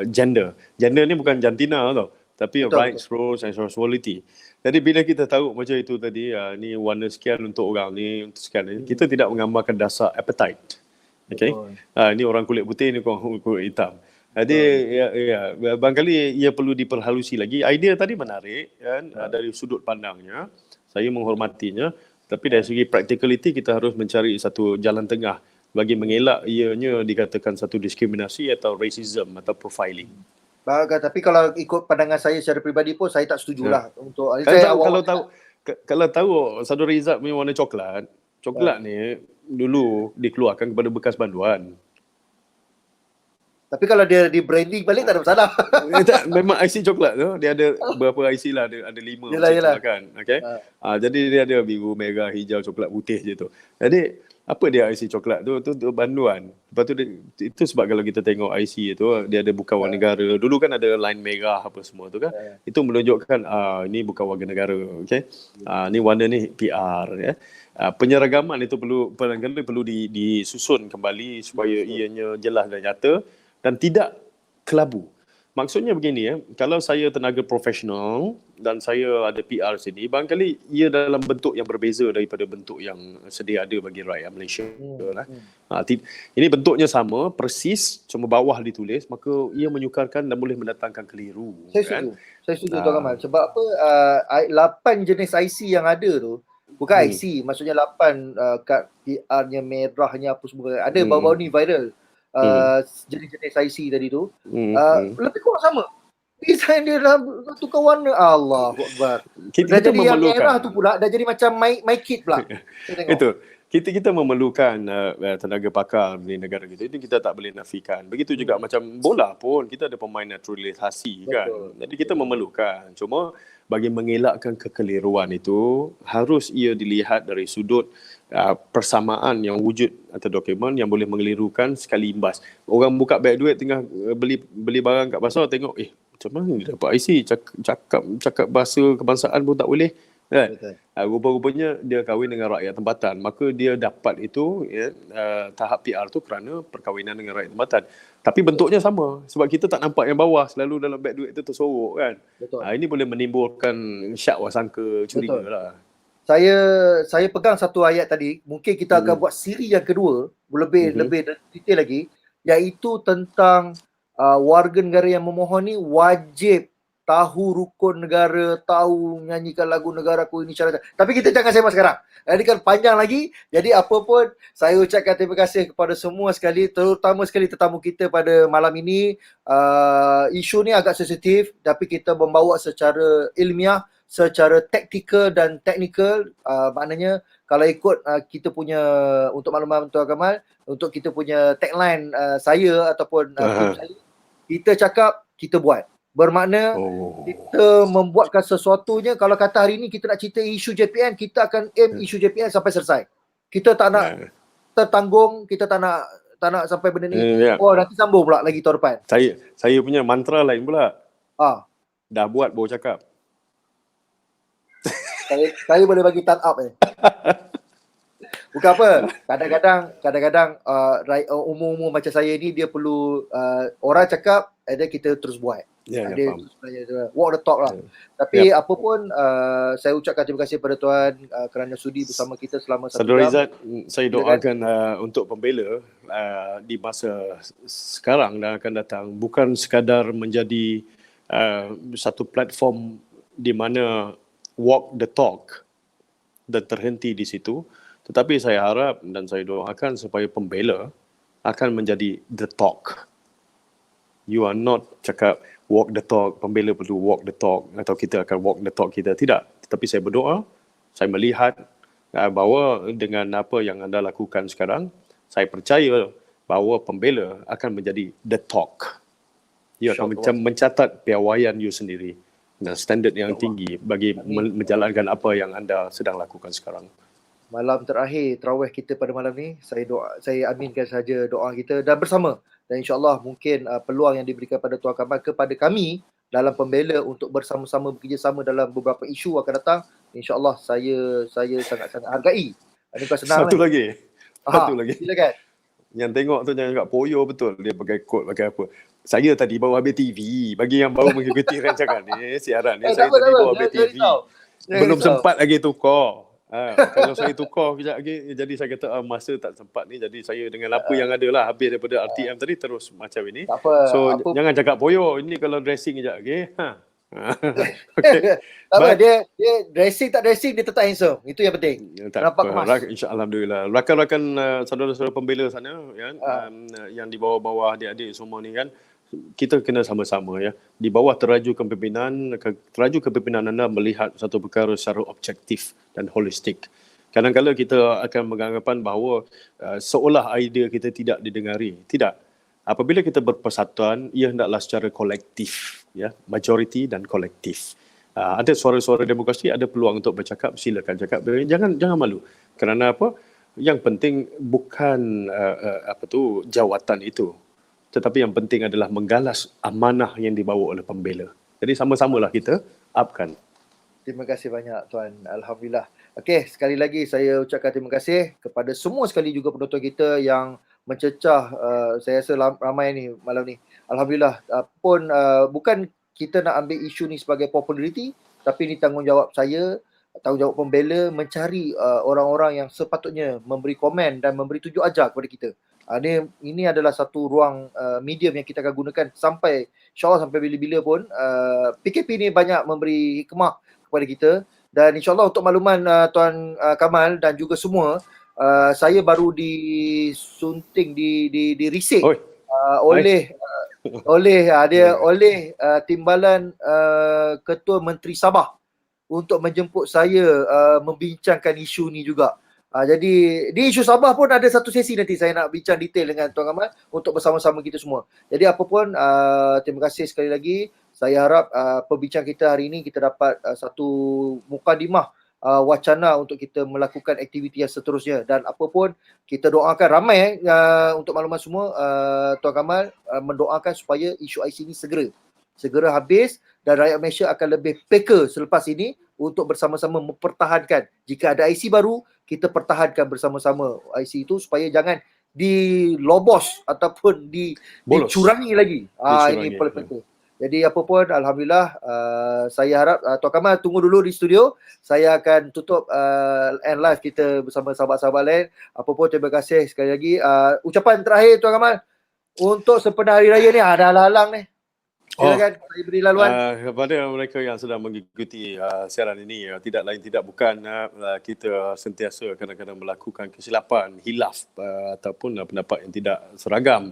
gender. Gender ni bukan jantina tau, tapi Betul, rights, roles and responsibility. Jadi bila kita tahu macam itu tadi, ni warna sekian untuk orang ni, untuk sekian ni, kita tidak menggambarkan dasar appetite. Okay? Ni orang kulit putih, ni orang kulit hitam. Jadi barangkali ia perlu diperhalusi lagi. Idea tadi menarik kan, dari sudut pandangnya. Saya menghormatinya, tapi dari segi practicality kita harus mencari satu jalan tengah bagi mengelak ianya dikatakan satu diskriminasi atau racism atau profiling. Tapi kalau ikut pandangan saya secara peribadi pun saya tak setujulah untuk kalau tahu Sadul Rizal punya warna coklat ni dulu dikeluarkan kepada bekas banduan. Tapi kalau dia di branding balik tak ada masalah. Memang IC coklat tu, dia ada berapa IC lah, ada 5 Yelah. kan. Okay? Jadi dia ada biru, merah, hijau, coklat, putih je tu. Jadi apa dia IC coklat tu banduan. Lepas tu itu sebab kalau kita tengok IC tu, dia ada bukan warga negara. Dulu kan ada line merah apa semua tu kan. Itu menunjukkan ini bukan warga negara. Okay? Ni warna ni PR ya. Penyeragaman itu perlu disusun kembali supaya ianya jelas dan nyata dan tidak kelabu. Maksudnya begini kalau saya tenaga profesional dan saya ada PR sini, barangkali ia dalam bentuk yang berbeza daripada bentuk yang sedia ada bagi rakyat Malaysia. Ini bentuknya sama, persis, cuma bawah ditulis, maka ia menyukarkan dan boleh mendatangkan keliru. Saya setuju Tuan Kamal. Sebab apa, 8 jenis IC yang ada tu, bukan IC, maksudnya 8 kad PR-nya, merahnya, apa semua. Ada baru-baru ni viral. Jenis-jenis IC tadi tu lebih kurang sama. Design dia dah tukar warna. Allahuakbar. Dah jadi yang merah tu pula dah jadi macam my kit pula. Itu. Kita memerlukan tenaga pakar di negara kita. Itu kita tak boleh nafikan. Begitu juga macam bola pun kita ada pemain naturalisasi kan. Jadi kita memerlukan. Cuma bagi mengelakkan kekeliruan itu harus ia dilihat dari sudut persamaan yang wujud atau dokumen yang boleh mengelirukan sekali imbas. Orang buka beg duit tengah beli barang kat pasar tengok macam mana dia dapat IC, cakap bahasa kebangsaan pun tak boleh kan. Rupa-rupanya dia kahwin dengan rakyat tempatan, maka dia dapat itu tahap PR tu kerana perkahwinan dengan rakyat tempatan. Tapi bentuknya sama sebab kita tak nampak yang bawah, selalu dalam beg duit tu tersorok kan. Ini boleh menimbulkan syak wasangka curiga lah. Saya pegang satu ayat tadi, mungkin kita akan buat siri yang kedua lebih detail lagi, iaitu tentang warga negara yang memohon ni wajib tahu rukun negara, tahu nyanyikan lagu negaraku, ini syarat. Tapi kita jangan sembang sekarang. Ini kan panjang lagi. Jadi apa pun saya ucapkan terima kasih kepada semua sekali, terutama sekali tetamu kita pada malam ini. Isu ni agak sensitif tapi kita membawa secara ilmiah, secara taktikal dan teknikal. Maknanya kalau ikut kita punya, untuk makluman Tuan Kamal, untuk kita punya tagline saya ataupun tim saya, kita cakap, kita buat. Bermakna kita membuatkan sesuatunya. Kalau kata hari ni kita nak cerita isu JPN, kita akan aim isu JPN sampai selesai. Kita tak nak tertanggung, kita tak nak sampai benda ni nanti sambung pula lagi tahun depan. Saya punya mantra lain pula. Dah buat baru cakap. Saya boleh bagi thumb up Bukan apa. Kadang-kadang umur-umur macam saya ni dia perlu orang cakap dan kita terus buat. Ada walk the talk lah. Tapi apa pun saya ucapkan terima kasih kepada Tuan kerana sudi bersama kita selama 1 jam. Sadul Rizal, saya doakan untuk pembela di masa sekarang dan akan datang bukan sekadar menjadi satu platform di mana walk the talk dan terhenti di situ, tetapi saya harap dan saya doakan supaya pembela akan menjadi the talk. You are not cakap walk the talk, pembela perlu walk the talk atau kita akan walk the talk kita. Tidak. Tetapi saya berdoa, saya melihat bahawa dengan apa yang anda lakukan sekarang, saya percaya bahawa pembela akan menjadi the talk. You akan mencatat piawaian you sendiri dan standard yang tinggi bagi menjalankan apa yang anda sedang lakukan sekarang. malam terakhir tarawih kita pada malam ni. Saya aminkan saja doa kita dan bersama. Dan insya-Allah mungkin peluang yang diberikan pada Tuan Kamal kepada kami dalam pembela untuk bersama-sama bekerjasama dalam beberapa isu akan datang, insya-Allah saya sangat-sangat hargai. Ini bukan senang Satu ni. lagi. Satu lagi. Silakan. Yang tengok tu jangan kat poyo betul. Dia pakai kod, pakai apa. Saya tadi bawa habis TV. Bagi yang baru mengikuti rancangan ni, siaran ni, saya tadi bawa habis TV. Belum sempat lagi tukar. Kalau saya tukar kejap lagi, jadi saya kata masa tak sempat ni, jadi saya dengan apa yang ada lah, habis daripada RTM tadi terus macam ini. Tak apa, So jangan cakap poyo. Ini kalau dressing kejap lagi. Okay. Tak apa, dia dressing tak dressing dia tetap handsome. Itu yang penting. Nampak kemas. InsyaAllah, alhamdulillah. Rakan-rakan saudara-saudara pembela sana kan, yang di bawah-bawah adik-adik semua ni kan, kita kena sama-sama ya. Di bawah teraju kepimpinan anda melihat satu perkara secara objektif dan holistik. Kadang-kadang kita akan beranggapan bahawa seolah idea kita tidak didengari. Tidak. Apabila kita berpersatuan, ia hendaklah secara kolektif, ya, majoriti dan kolektif. Ada suara-suara demokrasi, ada peluang untuk bercakap, silakan cakap. Jangan malu. Kerana apa? Yang penting bukan jawatan itu, tetapi yang penting adalah menggalas amanah yang dibawa oleh pembela. Jadi sama-samalah kita upkan. Terima kasih banyak Tuan. Alhamdulillah. Okey, sekali lagi saya ucapkan terima kasih kepada semua sekali juga penonton kita yang mencecah, saya rasa ramai ni malam ni. Alhamdulillah, bukan kita nak ambil isu ni sebagai populariti, tapi ini tanggungjawab saya, tanggungjawab pembela mencari orang-orang yang sepatutnya memberi komen dan memberi tunjuk ajar kepada kita. Ini adalah satu ruang medium yang kita akan gunakan sampai insyaAllah sampai bila-bila pun. PKP ni banyak memberi hikmah kepada kita, dan insyaAllah untuk makluman Tuan Kamal dan juga semua, saya baru disunting di risik oleh timbalan Ketua Menteri Sabah untuk menjemput saya membincangkan isu ni juga. Jadi di isu Sabah pun ada satu sesi nanti saya nak bincang detail dengan Tuan Kamal untuk bersama-sama kita semua. Jadi apa pun, terima kasih sekali lagi. Saya harap perbincangan kita hari ini kita dapat satu mukadimah wacana untuk kita melakukan aktiviti yang seterusnya, dan apa pun kita doakan ramai untuk maklumat semua, Tuan Kamal mendoakan supaya isu IC ini segera habis dan rakyat Malaysia akan lebih peka selepas ini untuk bersama-sama mempertahankan. Jika ada IC baru, kita pertahankan bersama-sama IC itu supaya jangan dilobos ataupun dicurangi lagi. Ini paling penting. Jadi apa pun, alhamdulillah, saya harap Tuan Kamal tunggu dulu di studio. Saya akan tutup end live kita bersama sahabat-sahabat lain. Apa pun, terima kasih sekali lagi. Ucapan terakhir Tuan Kamal untuk sempena Hari Raya ni, ada halang ni. Silakan, saya beri laluan. Kepada mereka yang sedang mengikuti siaran ini, tidak lain tidak bukan kita sentiasa kadang-kadang melakukan kesilapan, hilaf ataupun pendapat yang tidak seragam.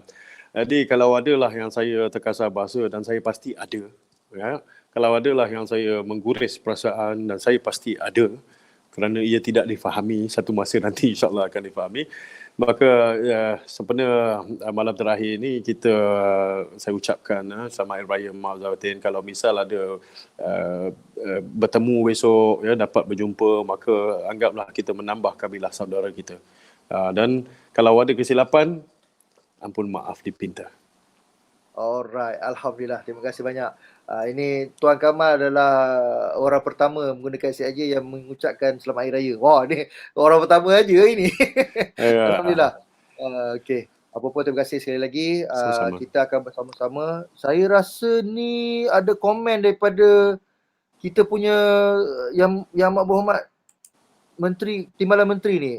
Jadi kalau adalah yang saya terkasar bahasa, dan saya pasti ada, ya. Kalau adalah yang saya mengguris perasaan, dan saya pasti ada, kerana ia tidak difahami, satu masa nanti insyaAllah akan difahami. Maka sempena malam terakhir ini saya ucapkan selamat Hari Raya Mauzawatin. Kalau misal ada bertemu besok, ya, dapat berjumpa, maka anggaplah kita menambah kabilah saudara kita. Dan kalau ada kesilapan, ampun maaf dipinta. Alright, alhamdulillah. Terima kasih banyak. Ini Tuan Kamal adalah orang pertama menggunakan CIJ yang mengucapkan selamat Hari Raya. Wah, ni orang pertama aja ini. Alhamdulillah. Okey. Apa pun, terima kasih sekali lagi. Kita akan bersama-sama. Saya rasa ni ada komen daripada kita punya yang Mak Berhormat Menteri, Timbalan Menteri ni.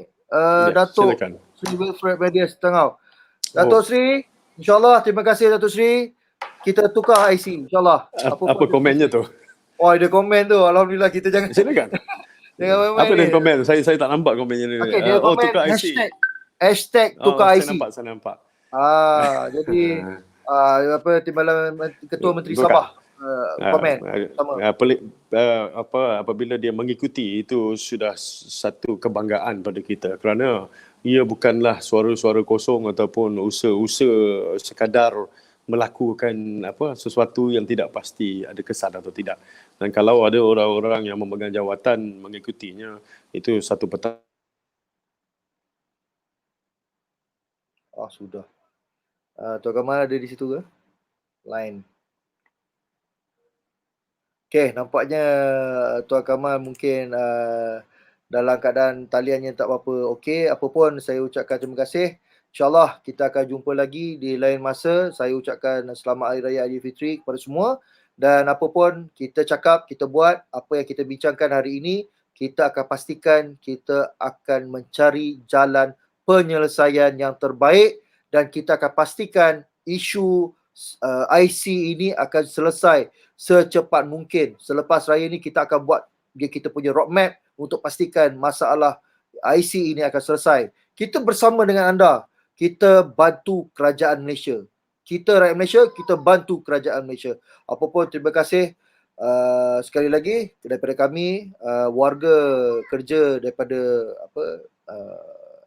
Datuk Sri Wilfred Bedias Tengau. Datuk Sri, insyaAllah, terima kasih Datuk Sri. Kita tukar IC, insyaAllah. Apa komennya tu? Oh, ada komen tu. Alhamdulillah, kita jangan... Silakan. Apa dia komen? Saya tak nampak komennya ni. Okay, dia komen tukar IC. Hashtag tukar IC. Saya nampak. Jadi, Timbalan Ketua Menteri Sabah komen sama. Apabila dia mengikuti, itu sudah satu kebanggaan pada kita, kerana ia bukanlah suara-suara kosong ataupun usaha-usaha sekadar melakukan sesuatu yang tidak pasti ada kesan atau tidak. Dan kalau ada orang-orang yang memegang jawatan mengikutinya, itu satu petanda Sudah. Tuan Kamal ada di situ ke? Line. Okey, nampaknya Tuan Kamal mungkin dalam keadaan taliannya tak apa-apa okey. Apa pun saya ucapkan terima kasih. InsyaAllah kita akan jumpa lagi di lain masa. Saya ucapkan selamat Hari Raya Aidilfitri kepada semua. Dan apa pun kita cakap, kita buat, apa yang kita bincangkan hari ini, kita akan pastikan kita akan mencari jalan penyelesaian yang terbaik dan kita akan pastikan isu IC ini akan selesai secepat mungkin. Selepas raya ni kita akan buat kita punya roadmap untuk pastikan masalah IC ini akan selesai. Kita bersama dengan anda, kita bantu kerajaan Malaysia. Kita rakyat Malaysia, kita bantu kerajaan Malaysia. Apapun, terima kasih sekali lagi daripada kami, warga kerja daripada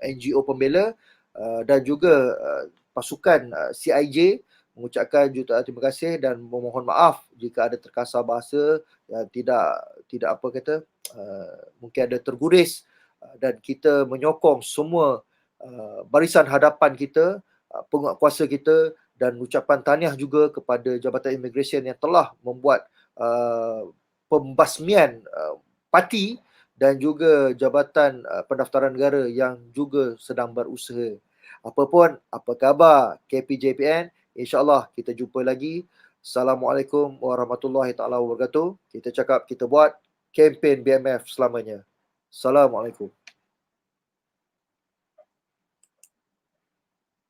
NGO Pembela dan juga pasukan CIJ mengucapkan jutaan terima kasih dan memohon maaf jika ada terkasar bahasa yang tidak apa kata mungkin ada terguris dan kita menyokong semua barisan hadapan kita, penguatkuasa kita dan ucapan tahniah juga kepada Jabatan Immigration yang telah membuat pembasmian parti dan juga Jabatan Pendaftaran Negara yang juga sedang berusaha. Apapun, apa khabar KPJPN? InsyaAllah kita jumpa lagi. Assalamualaikum warahmatullahi taala wabarakatuh. Kita cakap, kita buat kempen BMF selamanya. Assalamualaikum.